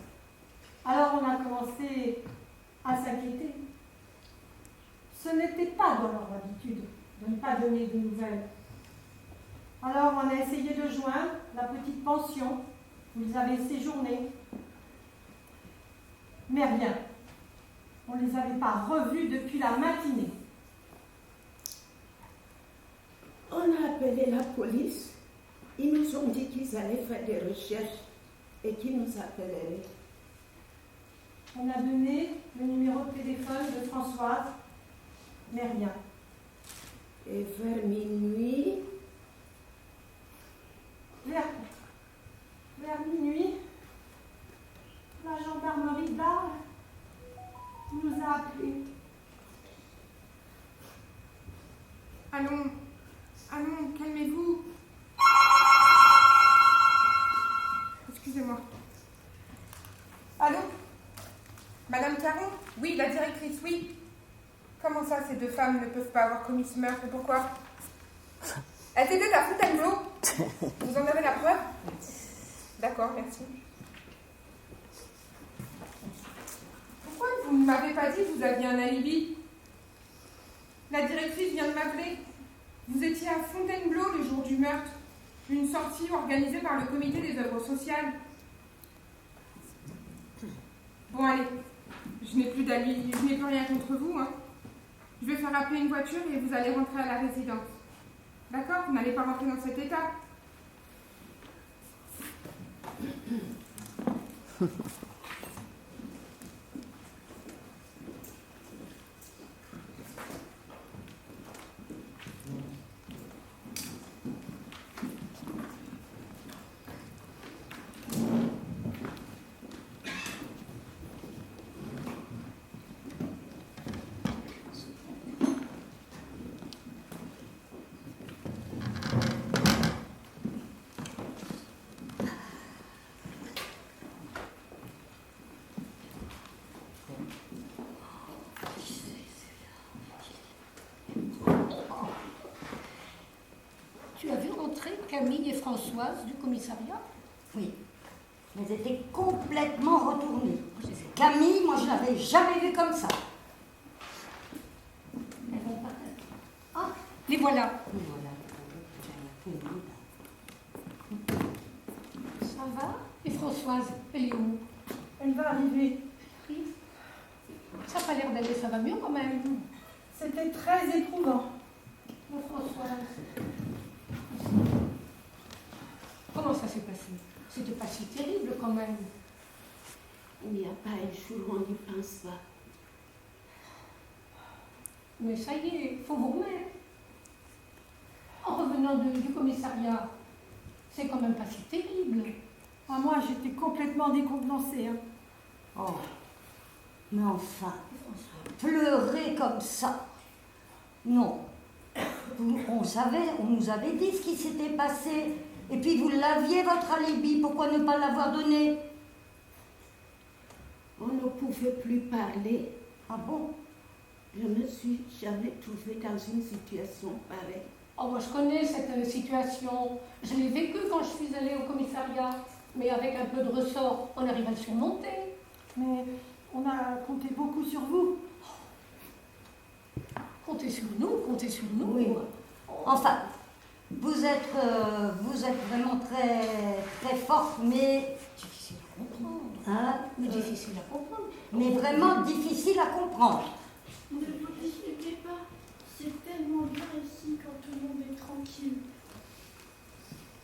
S11: Alors on a commencé à s'inquiéter. Ce n'était pas dans leur habitude de ne pas donner de nouvelles. Alors on a essayé de joindre la petite pension où ils avaient séjourné. Mais rien. On ne les avait pas revus depuis la matinée.
S12: On a appelé la police. Ils nous ont dit qu'ils allaient faire des recherches et qu'ils nous appelleraient.
S11: On a donné le numéro de téléphone de Françoise, mais rien.
S12: Et vers minuit,
S11: vers minuit, la gendarmerie d'Arles nous a appelés.
S10: Allons, calmez-vous. Excusez-moi. Allô? Madame Caron? Oui, la directrice, oui. Comment ça, ces deux femmes ne peuvent pas avoir commis ce meurtre? Pourquoi? Elles étaient à Fontainebleau. Vous en avez la preuve? D'accord, merci. Pourquoi vous ne m'avez pas dit que vous aviez un alibi? La directrice vient de m'appeler. Vous étiez à Fontainebleau le jour du meurtre. Une sortie organisée par le comité des œuvres sociales. Bon, allez. Je n'ai plus d'alibi, je n'ai plus rien contre vous, hein. Je vais faire appeler une voiture et vous allez rentrer à la résidence. D'accord? Vous n'allez pas rentrer dans cet état.
S3: Tu as vu rentrer Camille et Françoise du commissariat?
S2: Oui. Elles étaient complètement retournées. Camille, moi je l'avais jamais vue comme ça.
S3: Elles vont pas. Ah, les voilà.
S2: Les voilà.
S3: Ça va? Et Françoise, elle est où?
S11: Elle va arriver.
S3: Ça n'a pas l'air d'aller, ça va mieux quand même.
S11: C'était très éprouvant.
S3: Oh, Françoise. Comment ça s'est passé? C'était pas si terrible quand même.
S12: il n'y a pas un jour où on n'y pense pas.
S3: Mais ça y est, il faut vous remettre. En revenant du commissariat, c'est quand même pas si terrible.
S11: Ah, moi, j'étais complètement décontenancée. Hein.
S2: Oh, mais enfin, pleurer comme ça. Non. On nous avait dit ce qui s'était passé. Et puis vous l'aviez, votre alibi. Pourquoi ne pas l'avoir donné?
S12: On ne pouvait plus parler.
S2: Ah bon?
S12: Je ne me suis jamais trouvée dans une situation pareille.
S3: Oh, moi je connais cette situation. Je l'ai vécue quand je suis allée au commissariat. Mais avec un peu de ressort, on arrive à le surmonter.
S11: Mais on a compté beaucoup sur vous.
S3: Comptez sur nous.
S2: Oui. Enfin, vous êtes vraiment très, très forte, mais
S3: difficile à comprendre.
S2: Hein,
S3: difficile à comprendre.
S2: Mais vraiment difficile à comprendre.
S6: Ne vous disputez pas. C'est tellement bien ici quand tout le monde est tranquille.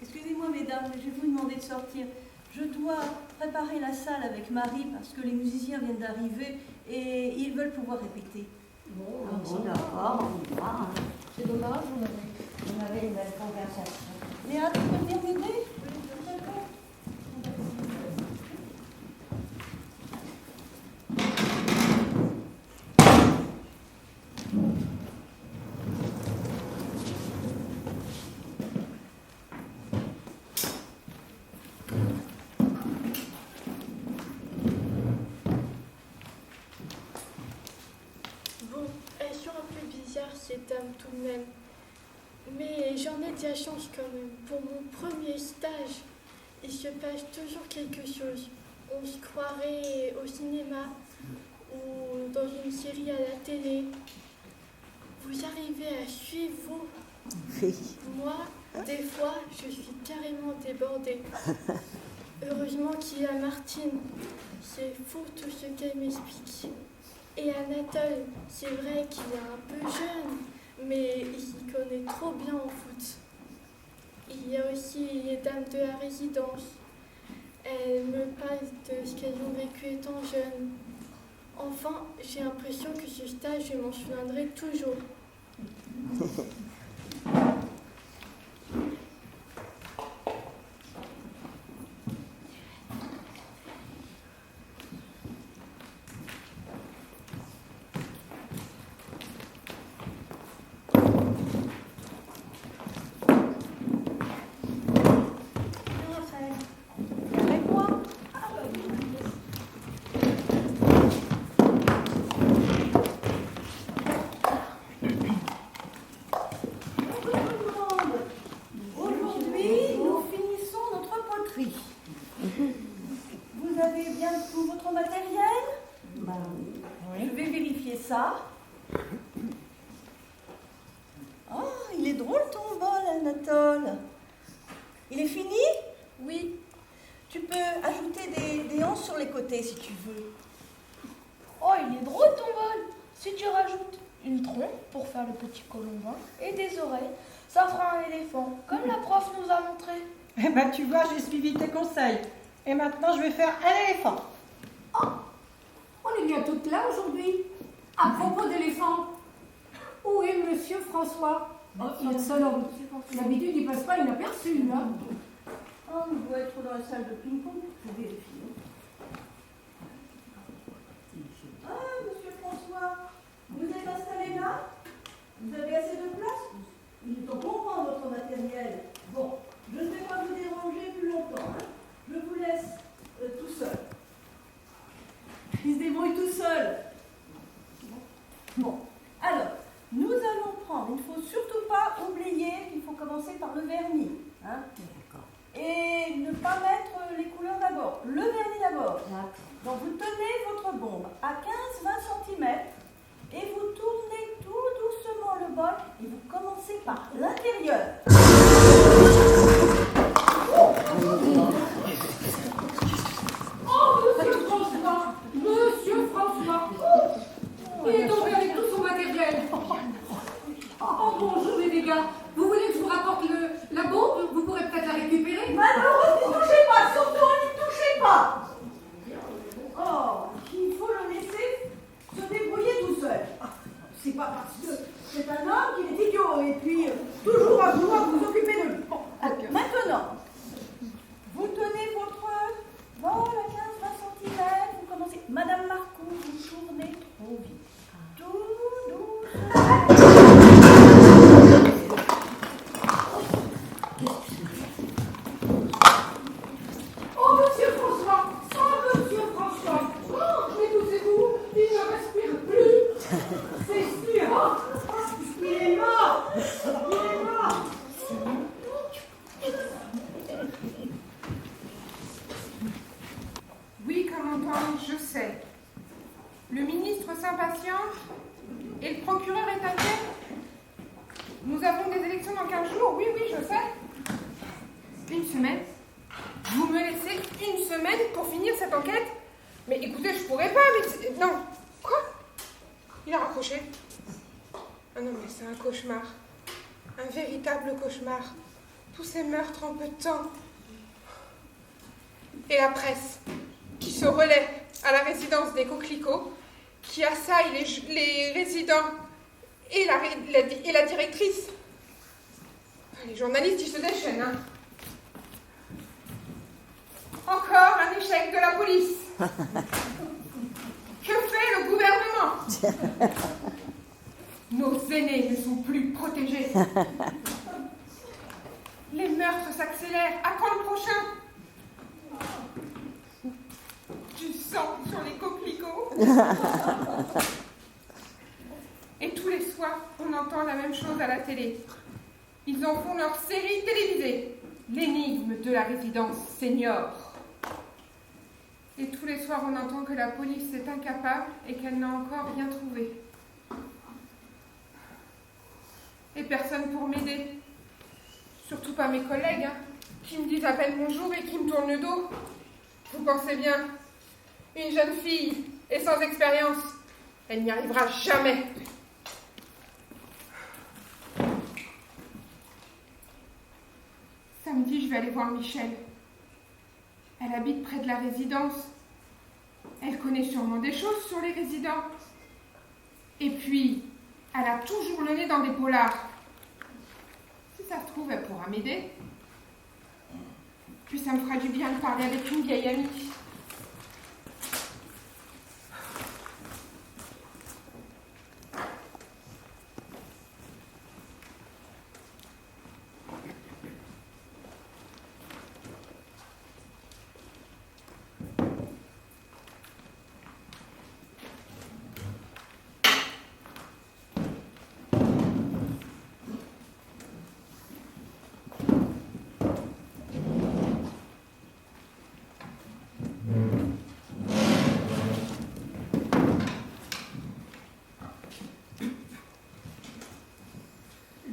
S5: Excusez-moi, mesdames, je vais vous demander de sortir. Je dois préparer la salle avec Marie parce que les musiciens viennent d'arriver et ils veulent pouvoir répéter.
S3: Bon,
S2: d'accord, on y va.
S3: C'est dommage, on avait
S2: On avait une belle conversation.
S5: Léa, tu peux venir m'aider?
S6: Bon, elles sont un peu bizarres ces dames tout de même. Mais j'en ai de la chance quand même. Pour mon premier stage, il se passe toujours quelque chose. On se croirait au cinéma ou dans une série à la télé. Vous arrivez à suivre vous? Moi, des fois, je suis carrément débordée. Heureusement qu'il y a Martine. C'est fou tout ce qu'elle m'explique. Et Anatole, c'est vrai qu'il est un peu jeune, mais il s'y connaît trop bien en foot. Il y a aussi les dames de la résidence. Elles me parlent de ce qu'elles ont vécu étant jeunes. Enfin, j'ai l'impression que ce stage, je m'en souviendrai toujours.
S5: Ça. Oh, il est drôle ton bol, Anatole. Il est fini?
S4: Oui.
S5: Tu peux ajouter des hanches sur les côtés si tu veux.
S4: Oh, il est drôle ton bol. Si tu rajoutes une trompe pour faire le petit colombin et des oreilles, ça fera un éléphant, comme la prof nous a montré.
S11: Eh ben tu vois, j'ai suivi tes conseils. Et maintenant, je vais faire un éléphant.
S3: Oh, on est bien toutes là aujourd'hui. À propos d'éléphant, où est Monsieur François? Notre seul homme. D'habitude, il passe pas inaperçu, là.
S5: Oh, il doit être dans la salle de ping-pong. Je vais vérifier. Ah, Monsieur François, vous êtes installé là? Vous avez assez de place? Il est en comprend votre matériel. Bon, je ne vais pas vous déranger plus longtemps. Hein. Je vous laisse tout seul. Il se débrouille tout seul. Bon, alors, nous allons prendre, il ne faut surtout pas oublier qu'il faut commencer par le vernis. Hein, et ne pas mettre les couleurs d'abord. Le vernis d'abord. Donc vous tenez votre bombe à 15-20 cm et vous tournez tout doucement le bol et vous commencez par l'intérieur.
S3: Oh, Monsieur François, il est tombé avec tout son matériel. Oh, bonjour les dégâts. Vous voulez que je vous rapporte la bombe? Vous pourrez peut-être la récupérer.
S5: Malheureusement, n'y touchez pas, surtout n'y touchez pas. Oh, il faut le laisser se débrouiller tout seul. C'est pas parce que c'est un homme qu'il est idiot et puis toujours à vouloir vous occuper de lui. Bon, maintenant, vous tenez votre vol à 15-20 cm, vous commencez. Madame Marco, vous tournez trop vite. Tout doucement.
S3: Oh, Monsieur François! Oh, Monsieur François! Oh, écoutez-vous, il ne respire plus. C'est sûr.
S5: Il est mort. Il est mort.
S10: Oui, commandant, je sais. Le ministre s'impatiente et le procureur est inquiet. Nous avons des élections dans 15 jours. Oui, je sais. Une semaine? Vous me laissez une semaine pour finir cette enquête? Mais écoutez, je pourrais pas, mais... Non. Quoi? Il a raccroché. Ah non, mais c'est un cauchemar. Un véritable cauchemar. Tous ces meurtres en peu de temps. Et la presse, qui se relaie à la résidence des Coquelicots, qui assaille les résidents et la directrice. Les journalistes, ils se déchaînent, hein. Encore un échec de la police. Que fait le gouvernement? Nos aînés ne sont plus protégés. Les meurtres s'accélèrent. À quand le prochain? Du sang sur les coquelicots. Et tous les soirs, on entend la même chose à la télé. Ils en font leur série télévisée. L'énigme de la résidence senior. Et tous les soirs, on entend que la police est incapable et qu'elle n'a encore rien trouvé. Et personne pour m'aider. Surtout pas mes collègues, hein, qui me disent à peine bonjour et qui me tournent le dos. Vous pensez bien, une jeune fille et sans expérience, elle n'y arrivera jamais. Samedi, je vais aller voir Michel. Elle habite près de la résidence. Elle connaît sûrement des choses sur les résidents. Et puis, elle a toujours le nez dans des polars. Si ça se trouve, elle pourra m'aider. Puis ça me fera du bien de parler avec une vieille amie.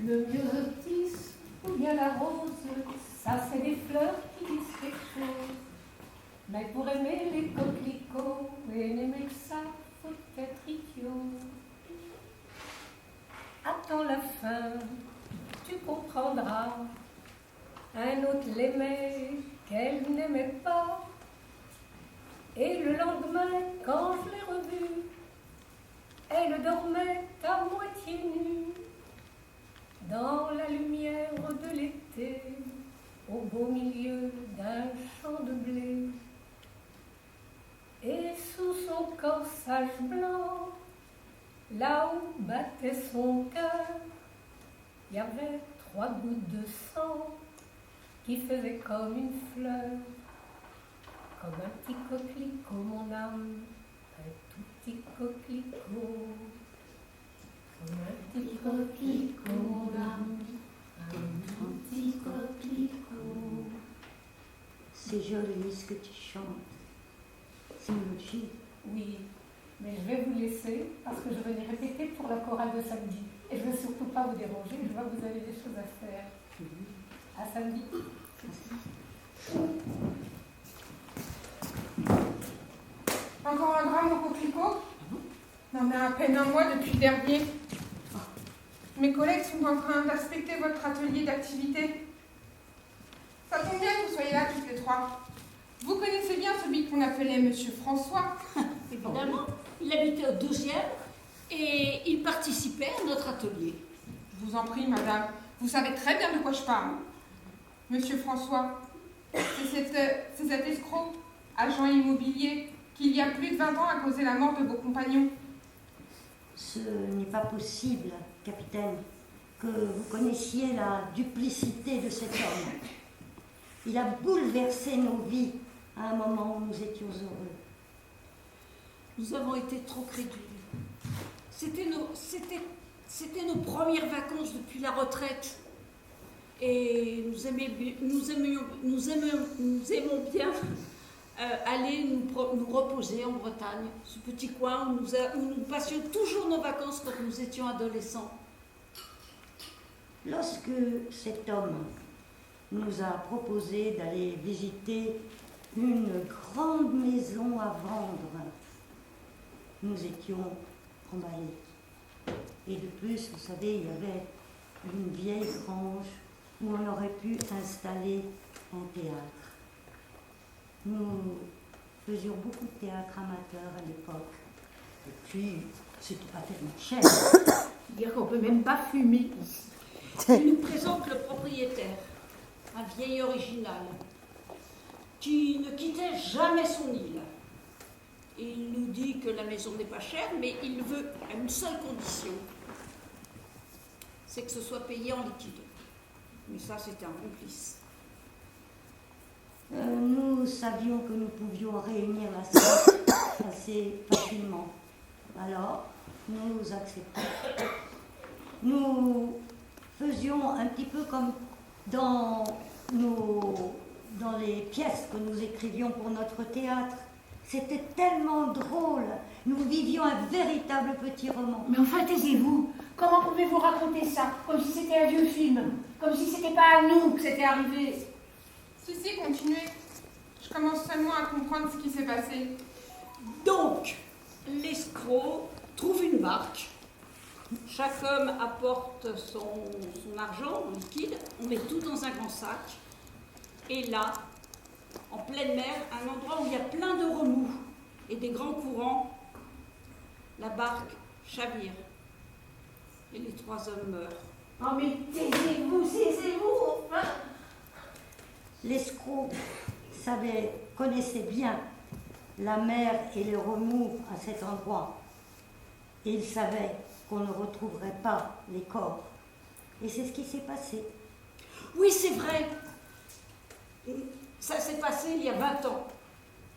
S3: Le myosotis ou bien la rose, ça c'est des fleurs qui disent quelque chose. Mais pour aimer les coquelicots et n'aimer que ça, faut être idiot. Attends la fin, tu comprendras. Un autre l'aimait, qu'elle n'aimait pas. Et le lendemain, quand je l'ai revue, elle dormait à moitié nue. Dans la lumière de l'été, au beau milieu d'un champ de blé. Et sous son corsage blanc, là où battait son cœur, il y avait 3 gouttes de sang qui faisaient comme une fleur, comme un petit coquelicot, mon âme, un tout petit coquelicot. Comme un petit coquelicot, mon âme, un tout petit coquelicot.
S2: C'est joli ce que tu chantes. C'est magnifique.
S3: Oui, mais je vais vous laisser parce que je venais répéter pour la chorale de samedi. Et je ne veux surtout pas vous déranger, je vois que vous avez des choses à faire. À samedi.
S10: Encore un drame au coquelicot? On a à peine un mois depuis le dernier. Mes collègues sont en train d'inspecter votre atelier d'activité. Ça tombe bien que vous soyez là toutes les trois. Vous connaissez bien celui qu'on appelait Monsieur François.
S1: Évidemment, il habitait au 12e et il participait à notre atelier.
S10: Je vous en prie, madame, vous savez très bien de quoi je parle. Monsieur François, c'est cet escroc, agent immobilier, qui il y a plus de 20 ans a causé la mort de vos compagnons.
S2: Ce n'est pas possible, capitaine, que vous connaissiez la duplicité de cet homme. Il a bouleversé nos vies à un moment où nous étions heureux.
S1: Nous avons été trop crédules. C'était nos premières vacances depuis la retraite. Et nous aimons bien aller nous reposer en Bretagne, ce petit coin où nous passions toujours nos vacances quand nous étions adolescents.
S2: Lorsque cet homme nous a proposé d'aller visiter une grande maison à vendre, nous étions emballés. Et de plus, vous savez, il y avait une vieille grange où on aurait pu installer un théâtre. Nous faisions beaucoup de théâtre amateur à l'époque. Et puis, c'était pas tellement cher.
S1: Dire qu'on peut même pas fumer.
S9: Il nous présente le propriétaire, un vieil original, qui ne quittait jamais son île. Il nous dit que la maison n'est pas chère, mais il veut à une seule condition, c'est que ce soit payé en liquide. Mais ça, c'était un complice.
S2: Nous savions que nous pouvions réunir la somme assez facilement. Alors, nous acceptons. Nous faisions un petit peu comme dans les pièces que nous écrivions pour notre théâtre. C'était tellement drôle. Nous vivions un véritable petit roman.
S1: Mais enfin, taisez-vous. Comment pouvez-vous raconter ça? Comme si c'était un vieux film. Comme si c'était pas à nous que c'était arrivé.
S10: Si, continuez. Je commence seulement à comprendre ce qui s'est passé.
S9: Donc, l'escroc trouve une barque. Chaque homme apporte son argent en liquide. On met tout dans un grand sac. Et là, en pleine mer, un endroit où il y a plein de remous et des grands courants, la barque chavire. Et les 3 hommes meurent.
S1: Oh mais taisez-vous, enfin.
S2: L'escroc connaissait bien la mer et les remous à cet endroit. Et il savait qu'on ne retrouverait pas les corps. Et c'est ce qui s'est passé.
S9: Oui, c'est vrai. Ça s'est passé il y a 20 ans.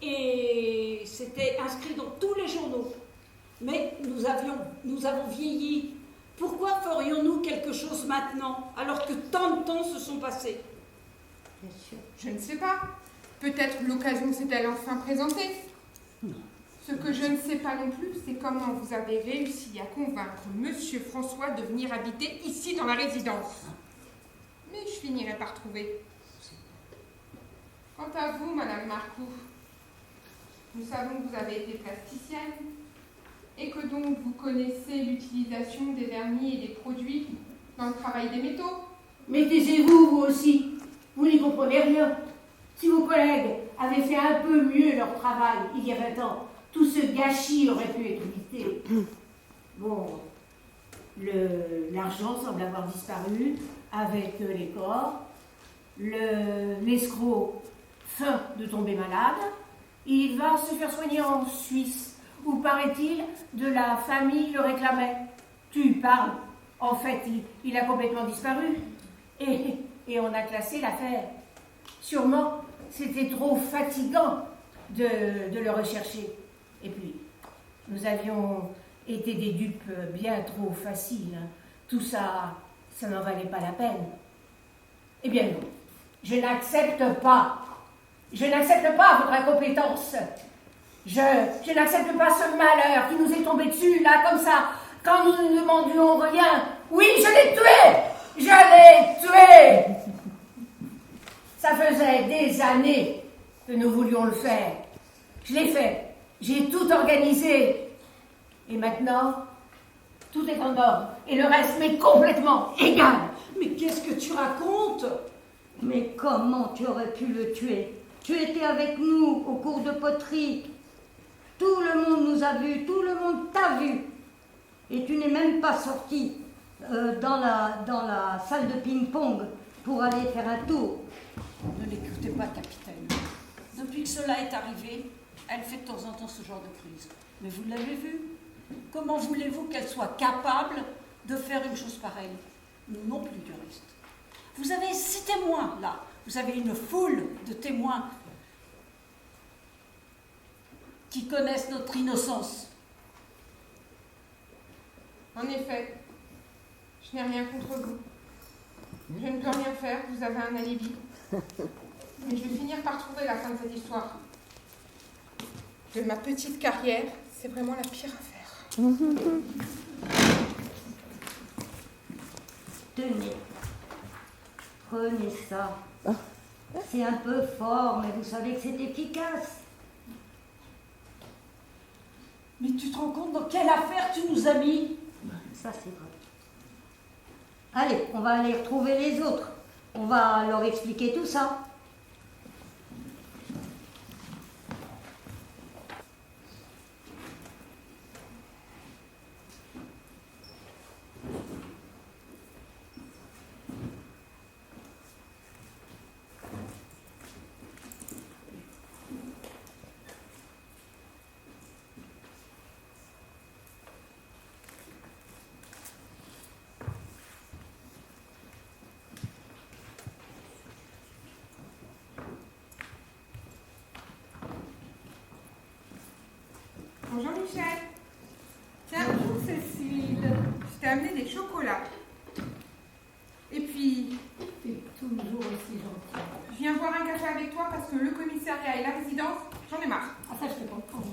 S9: Et c'était inscrit dans tous les journaux. Mais nous avons vieilli. Pourquoi ferions-nous quelque chose maintenant, alors que tant de temps se sont passés?
S2: Bien sûr.
S10: Je ne sais pas. Peut-être l'occasion s'est-elle enfin présentée. Ce que je ne sais pas non plus, c'est comment vous avez réussi à convaincre Monsieur François de venir habiter ici dans la résidence. Mais je finirai par trouver. Quant à vous, Madame Marcoux, nous savons que vous avez été plasticienne et que donc vous connaissez l'utilisation des vernis et des produits dans le travail des métaux.
S1: Mais taisez-vous, vous aussi. Vous n'y comprenez rien. Si vos collègues avaient fait un peu mieux leur travail il y a 20 ans, tout ce gâchis aurait pu être évité. Bon, l'argent semble avoir disparu avec les corps. L'escroc feint de tomber malade. Il va se faire soigner en Suisse, où paraît-il, de la famille le réclamait. Tu parles. En fait, il a complètement disparu. Et on a classé l'affaire. Sûrement, c'était trop fatigant de le rechercher. Et puis, nous avions été des dupes bien trop faciles. Tout ça, ça n'en valait pas la peine. Eh bien non, je n'accepte pas. Je n'accepte pas votre incompétence. Je n'accepte pas ce malheur qui nous est tombé dessus, là, comme ça, quand nous ne demandions rien. Oui, je l'ai tué! Je l'ai tué! Ça faisait des années que nous voulions le faire. Je l'ai fait. J'ai tout organisé. Et maintenant, tout est en ordre. Et le reste m'est complètement égal.
S9: Mais qu'est-ce que tu racontes?
S2: Mais comment tu aurais pu le tuer? Tu étais avec nous au cours de poterie. Tout le monde nous a vus, tout le monde t'a vu. Et tu n'es même pas sorti dans la salle de ping-pong pour aller faire un tour.
S9: Ne l'écoutez pas, capitaine. Depuis que cela est arrivé, elle fait de temps en temps ce genre de crise. Mais vous l'avez vu. Comment voulez-vous qu'elle soit capable de faire une chose pareille? Nous non plus, du reste. Vous avez 6 témoins, là. Vous avez une foule de témoins qui connaissent notre innocence.
S10: En effet, je n'ai rien contre vous. Je ne peux rien faire, vous avez un alibi. Mais je vais finir par trouver la fin de cette histoire. De ma petite carrière, c'est vraiment la pire affaire.
S2: Tenez, prenez ça. C'est un peu fort, mais vous savez que c'est efficace.
S9: Mais tu te rends compte dans quelle affaire tu nous as mis?
S2: Ça, c'est vrai. Allez, on va aller retrouver les autres. On va leur expliquer tout ça.
S10: Bonjour Michel. Tiens,
S9: Bonjour Cécile.
S10: je t'ai amené des chocolats. Et puis,
S9: T'es toujours aussi gentille.
S10: je viens boire un café avec toi parce que le commissariat et la résidence, j'en ai marre.
S9: Ah ça je te comprends.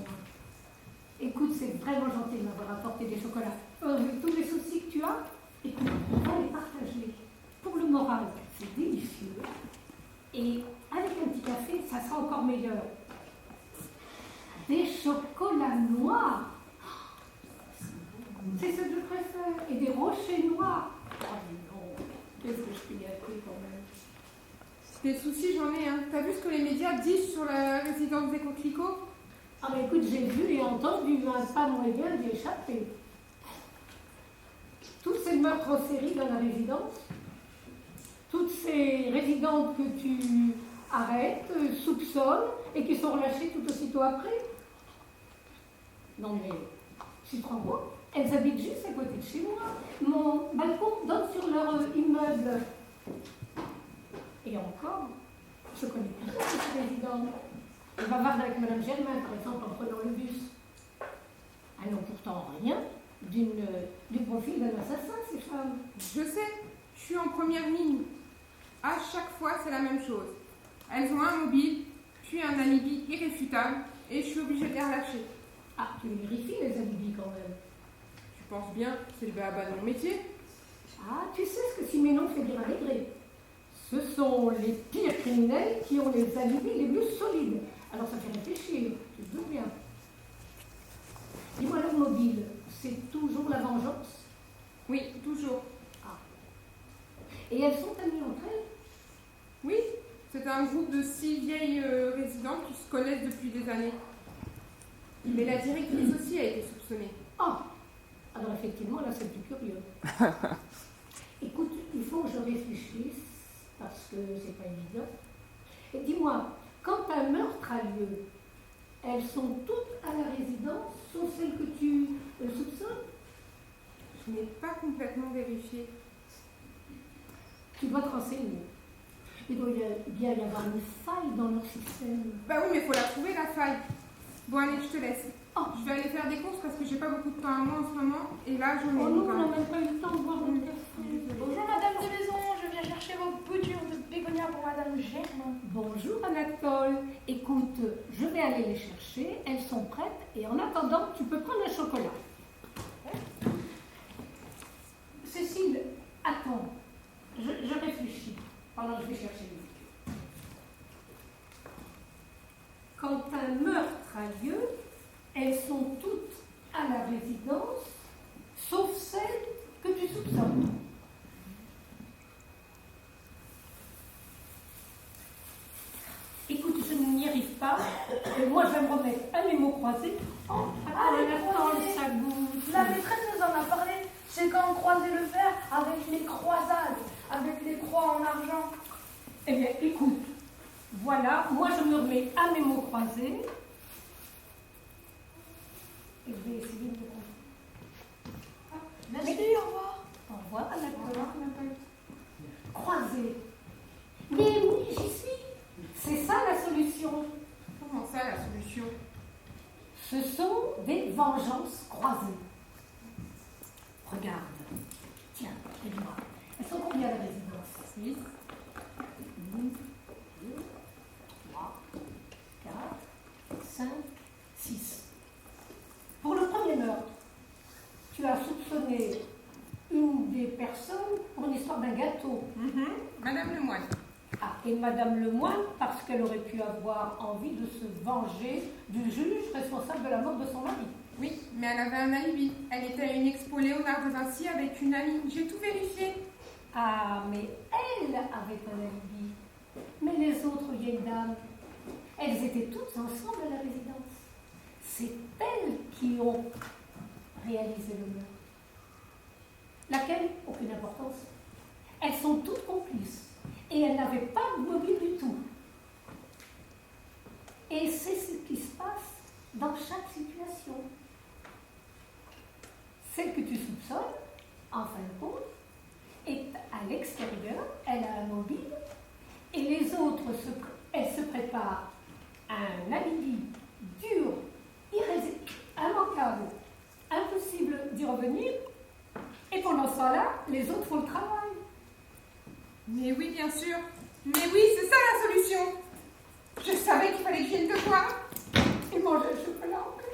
S9: Écoute, c'est vraiment gentil de m'avoir apporté des chocolats. Avec tous les soucis que tu as, écoute, on va les partager. Pour le moral, c'est délicieux. Et avec un petit café, ça sera encore meilleur. Des chocolats noirs. C'est ce que je préfère. Et des rochers noirs. Oh non, qu'est-ce que je peux y appeler quand même.
S10: Des soucis, j'en ai. Hein. T'as vu ce que les médias disent sur la résidence des coquelicots?
S9: Ah bah écoute, j'ai vu et entendu, pas moyen d'y échapper. Tous ces meurtres en série dans la résidence, toutes ces résidentes que tu arrêtes, soupçonnes et qui sont relâchées tout aussitôt après. Non mais, tu te rends compte? Elles habitent juste à côté de chez moi. Mon balcon donne sur leur immeuble. Et encore, je connais plus ces résidentes. Je bavarde avec Madame Germain, par exemple, en prenant le bus. Elles n'ont pourtant rien du profil d'un assassin, ces femmes.
S10: Je sais, je suis en première ligne. À chaque fois, c'est la même chose. Elles ont un mobile, puis un alibi irréfutable, et je suis obligée de les relâcher.
S9: Ah, tu les vérifies, les alibis, quand même.
S10: Tu penses bien, c'est le béaba de mon métier.
S9: Ah, tu sais ce que Siménon fait dire à Maigret. Ce sont les pires criminels qui ont les alibis les plus solides. Alors ça fait réfléchir, tu te doutes bien. Dis-moi, leur mobile, c'est toujours la vengeance?
S10: Oui, toujours.
S9: Ah. Et elles sont amies entre elles?
S10: Oui, c'est un groupe de 6 vieilles résidentes qui se connaissent depuis des années. Mais la directrice aussi a été soupçonnée.
S9: Ah, alors effectivement, là c'est plus curieux. Écoute, il faut que je réfléchisse, parce que c'est pas évident. Et dis-moi, quand un meurtre a lieu, elles sont toutes à la résidence, sauf celles que tu soupçonnes?
S10: Je n'ai pas complètement vérifié.
S9: Tu dois te renseigner. Il doit bien y avoir une faille dans leur système.
S10: Bah oui, mais il faut la trouver, la faille. Bon, allez, je te laisse.
S9: Oh.
S10: Je vais aller faire des courses parce que j'ai pas beaucoup de temps à moi en ce moment. Et là, je
S9: Oh non, on n'a même pas eu le temps de boire un café.
S4: Bonjour Madame de Maison, je viens chercher vos boutures de bégonia pour Madame Germain.
S9: Bonjour Anatole. Écoute, je vais aller les chercher, elles sont prêtes et en attendant, tu peux prendre un chocolat. Cécile, attends, je réfléchis pendant que je vais chercher les boutures. Quand un meurtre a lieu, elles sont toutes à la résidence, sauf celle que tu soupçonnes. Écoute, je n'y arrive pas. Et moi, je vais me remettre à mes mots croisés. Oh, attends, ça goûte.
S4: La maîtresse nous en a parlé. C'est quand on croisait le fer avec les croisades, avec les croix en argent.
S9: Eh bien, écoute, voilà, moi je me remets à mes mots croisés. Et je vais essayer de te comprendre.
S4: Merci, au revoir.
S9: Au revoir, Anatole. Croisés. Mais oui, j'y suis. C'est ça la solution.
S10: Comment ça, la solution?
S9: Ce sont des vengeances croisées. Regarde. Tiens, dis-moi. Elles sont combien la résidence? 6, 1, 2, 3, 4, 5, 6. Pour le premier meurtre, tu as soupçonné une des personnes pour une histoire d'un gâteau.
S10: Madame Lemoine.
S9: Ah, et Madame Lemoine, parce qu'elle aurait pu avoir envie de se venger du juge responsable de la mort de son mari.
S10: Oui, mais elle avait un alibi. Elle était à une expo Léonard de Vinci avec une amie. J'ai tout vérifié.
S9: Ah, mais elle avait un alibi. Mais les autres vieilles dames, elles étaient toutes ensemble à la résidence. C'est elles qui ont réalisé le meurtre. Laquelle? Aucune importance. Elles sont toutes complices. Et elles n'avaient pas de mobile du tout. Et c'est ce qui se passe dans chaque situation. Celle que tu soupçonnes, en fin de compte, est à l'extérieur, elle a un mobile, et les autres, elles se préparent un alibi dur, un
S3: y revenir. Et pendant ce temps-là, les autres font le travail.
S10: Mais oui, bien sûr. Mais oui, c'est ça la solution. Je savais qu'il fallait que je vienne te voir.
S3: Et manger le chocolat en plus.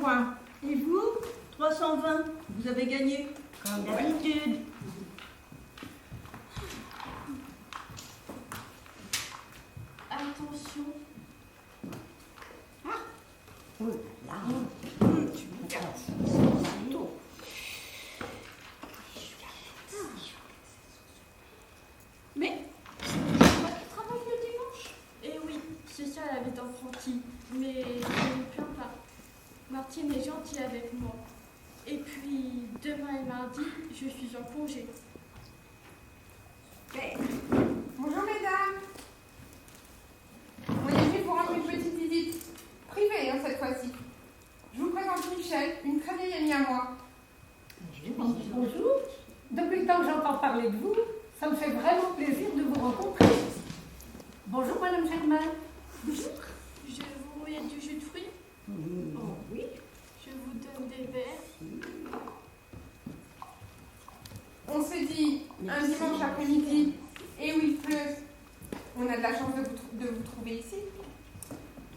S5: Points. Et vous 320. Vous avez gagné.
S2: Comme d'habitude.
S6: Attention.
S2: Oh là.
S5: Tu me gardes.
S6: Mais c'est moi qui travaille le dimanche. Eh oui, c'est ça la vie d'apprenti. Mais je ne me plains pas. Martine est gentille avec moi. Et puis, demain et mardi, je suis en congé.
S10: Bonjour mesdames. On est venu vous rendre une petite visite. Privée, hein, cette fois-ci. Je vous présente Michel, une très vieille amie à moi.
S3: Bonjour. Depuis le temps que j'entends parler de vous, ça me fait vraiment plaisir de vous rencontrer. Bonjour Madame Germain.
S6: Bonjour. Je vous rouille du jus de fruits.
S3: Oh oui.
S6: Je vous donne des verres.
S10: On s'est dit un dimanche après-midi, et où il pleut, on a de la chance de vous trouver ici.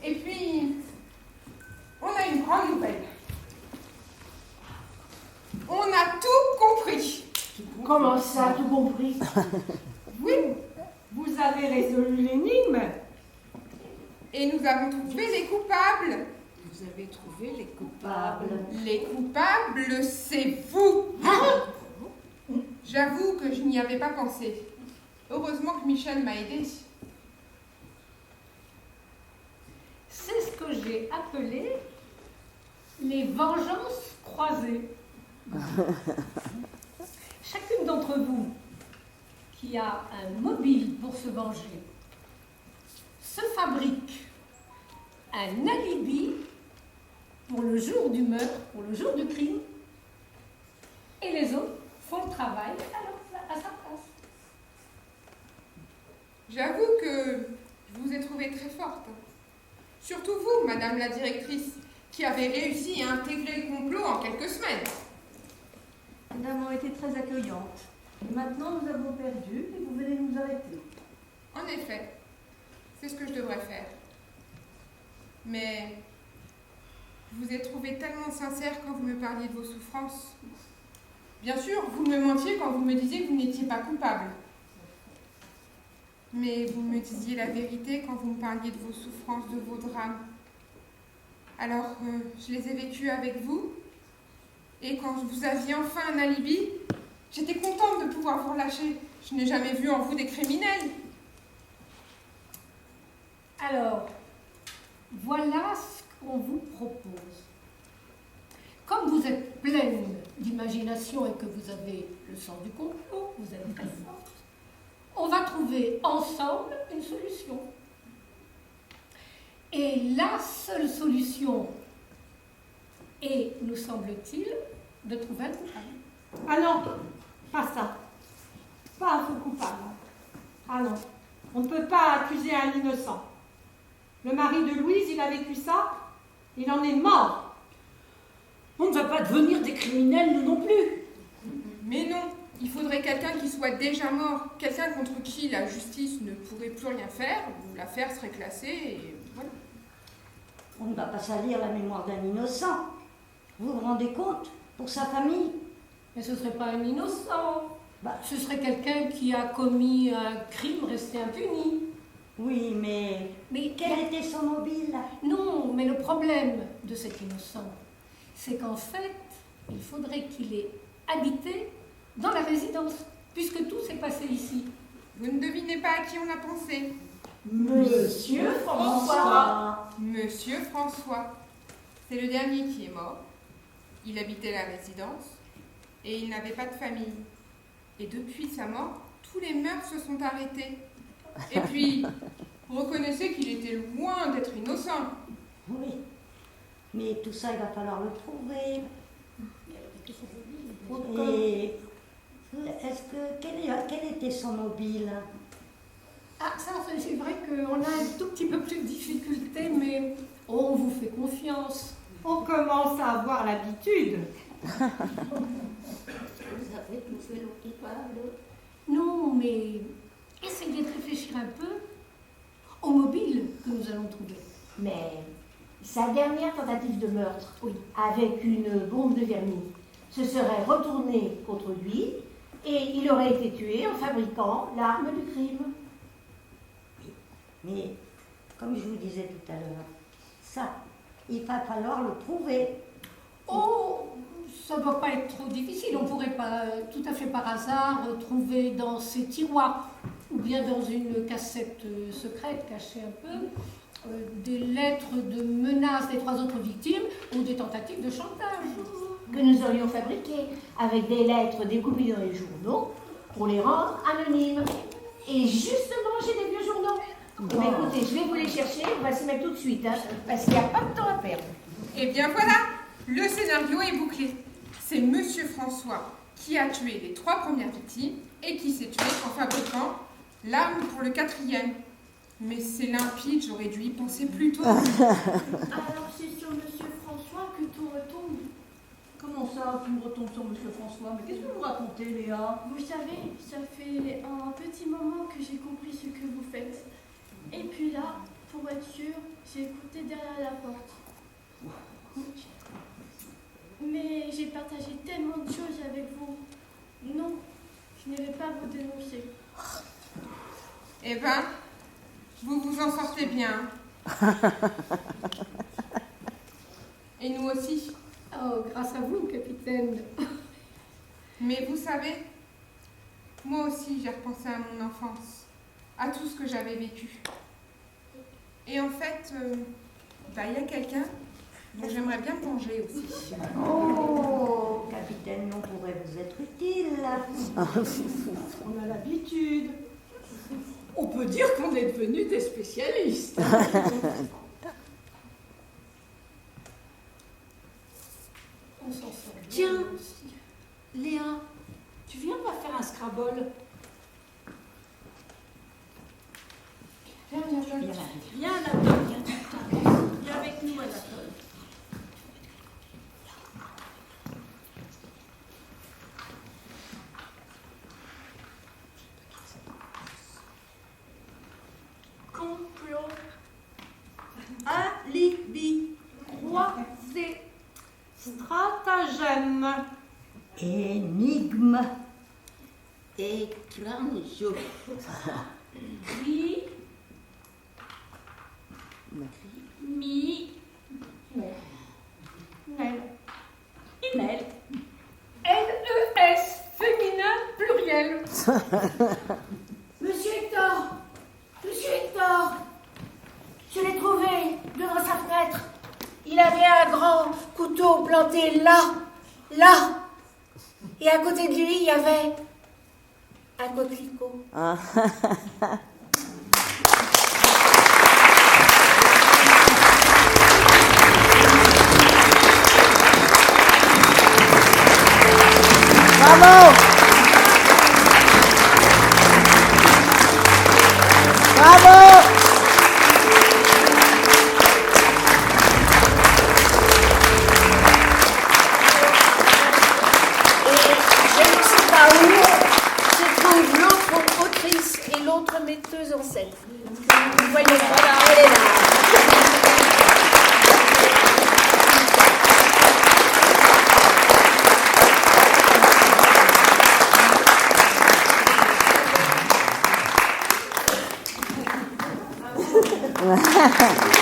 S10: Et puis, on a une grande nouvelle. On a tout compris.
S1: Comment ça, tout compris?
S9: Oui, vous avez résolu l'énigme.
S10: Et nous avons trouvé les coupables.
S12: Vous avez trouvé les coupables.
S10: Les coupables, c'est vous. J'avoue que je n'y avais pas pensé. Heureusement que Michel m'a aidée.
S3: C'est ce que j'ai appelé les vengeances croisées. Chacune d'entre vous qui a un mobile pour se venger se fabrique un alibi pour le jour du meurtre, pour le jour du crime, et les autres font le travail à sa place.
S10: J'avoue que je vous ai trouvée très forte. Surtout vous, madame la directrice, qui avez réussi à intégrer le complot en quelques semaines.
S5: Nous avons été très accueillantes. Maintenant, nous avons perdu et vous venez nous arrêter.
S10: En effet, c'est ce que je devrais faire. Mais je vous ai trouvé tellement sincère quand vous me parliez de vos souffrances. Bien sûr, vous me mentiez quand vous me disiez que vous n'étiez pas coupable. Mais vous me disiez la vérité quand vous me parliez de vos souffrances, de vos drames. Alors, je les ai vécues avec vous. Et quand vous aviez enfin un alibi, j'étais contente de pouvoir vous relâcher. Je n'ai jamais vu en vous des criminels.
S3: Alors, voilà ce qu'on vous propose. Comme vous êtes pleine d'imagination et que vous avez le sens du complot, vous êtes très forte, on va trouver ensemble une solution. Et la seule solution est, nous semble-t-il, de trouver un coupable.
S11: Ah non, pas ça. Pas un faux coupable. Ah non, on ne peut pas accuser un innocent. Le mari de Louise, il a vécu ça, il en est mort.
S9: On ne va pas devenir des criminels, nous non plus.
S10: Mais non, il faudrait quelqu'un qui soit déjà mort, quelqu'un contre qui la justice ne pourrait plus rien faire, où l'affaire serait classée, et voilà.
S2: On ne va pas salir la mémoire d'un innocent. Vous vous rendez compte? Pour sa famille.
S3: Mais ce ne serait pas un innocent.
S2: Bah,
S3: Ce serait quelqu'un qui a commis un crime resté impuni.
S2: oui, quel était son mobile?
S3: Non, mais le problème de cet innocent, c'est qu'en fait, il faudrait qu'il ait habité dans la résidence, puisque tout s'est passé ici.
S10: Vous ne devinez pas à qui on a pensé?
S1: Monsieur François.
S10: Monsieur François. C'est le dernier qui est mort. Il habitait la résidence et il n'avait pas de famille. Et depuis sa mort, tous les meurtres se sont arrêtés. Et puis, vous reconnaissez qu'il était loin d'être innocent.
S2: Oui, mais tout ça, il va falloir le trouver. Et quel était son mobile?
S3: Ah, ça, c'est vrai qu'on a un tout petit peu plus de difficultés, mais on vous fait confiance.
S11: On commence à avoir l'habitude.
S8: Vous avez trouvé le coupable?
S3: Non, mais essayez de réfléchir un peu au mobile que nous allons trouver.
S1: Mais sa dernière tentative de meurtre, avec une bombe de vernis, se serait retournée contre lui et il aurait été tué en fabriquant l'arme du crime.
S2: Mais, comme je vous disais tout à l'heure, ça, il va falloir le trouver.
S3: Oh, ça ne doit pas être trop difficile. On ne pourrait pas tout à fait par hasard trouver dans ces tiroirs ou bien dans une cassette secrète cachée un peu des lettres de menaces des 3 autres victimes ou des tentatives de chantage.
S1: Que nous aurions fabriquées avec des lettres découpées dans les journaux pour les rendre anonymes. Et justement, j'ai des vieux journaux. Eh bien, écoutez, je vais vous les chercher, on va s'y mettre tout de suite, hein, parce qu'il n'y a pas de temps à perdre.
S10: Eh bien voilà, le scénario est bouclé. C'est Monsieur François qui a tué les 3 premières victimes et qui s'est tué en fabriquant l'arme pour le 4e. Mais c'est limpide, j'aurais dû y penser plus tôt.
S6: Alors c'est sur Monsieur François que tout retombe.
S5: Comment ça, tout me retombe sur Monsieur François? Mais qu'est-ce que vous racontez, Léa?
S6: Vous savez, ça fait un petit moment que j'ai compris ce que vous faites. Et puis là, pour être sûr, j'ai écouté derrière la porte. Mais j'ai partagé tellement de choses avec vous. Non, je ne vais pas vous dénoncer.
S10: Eh ben, vous vous en sortez bien. Et nous aussi.
S3: Oh, grâce à vous, capitaine.
S10: Mais vous savez, moi aussi j'ai repensé à mon enfance, à tout ce que j'avais vécu. Et en fait, il y a quelqu'un dont j'aimerais bien me venger aussi.
S2: Oh, capitaine, on pourrait vous être utile.
S11: On a l'habitude. On peut dire qu'on est devenus des spécialistes.
S3: On s'en sort bien.
S1: Tiens, Léa, tu viens pas faire un Scrabble?
S5: Viens, Anatole. Viens, viens avec nous, Anatole.
S6: Complot.
S11: Alibi. Croisé. Stratagème.
S2: Énigme.
S8: Étrange.
S11: Cri. Mi. Nel. Inel.
S3: L-E-S, féminin, pluriel.
S1: Monsieur Hector! Monsieur Hector! Je l'ai trouvé devant sa fenêtre. Il avait un grand couteau planté là. Et à côté de lui, il y avait un coquelicot.
S13: Bravo! Bravo!
S1: Je ne sais pas où se trouve l'autre autrice et l'autre metteuse en scène. Vous voyez, voilà, elle est là.
S13: Ouais.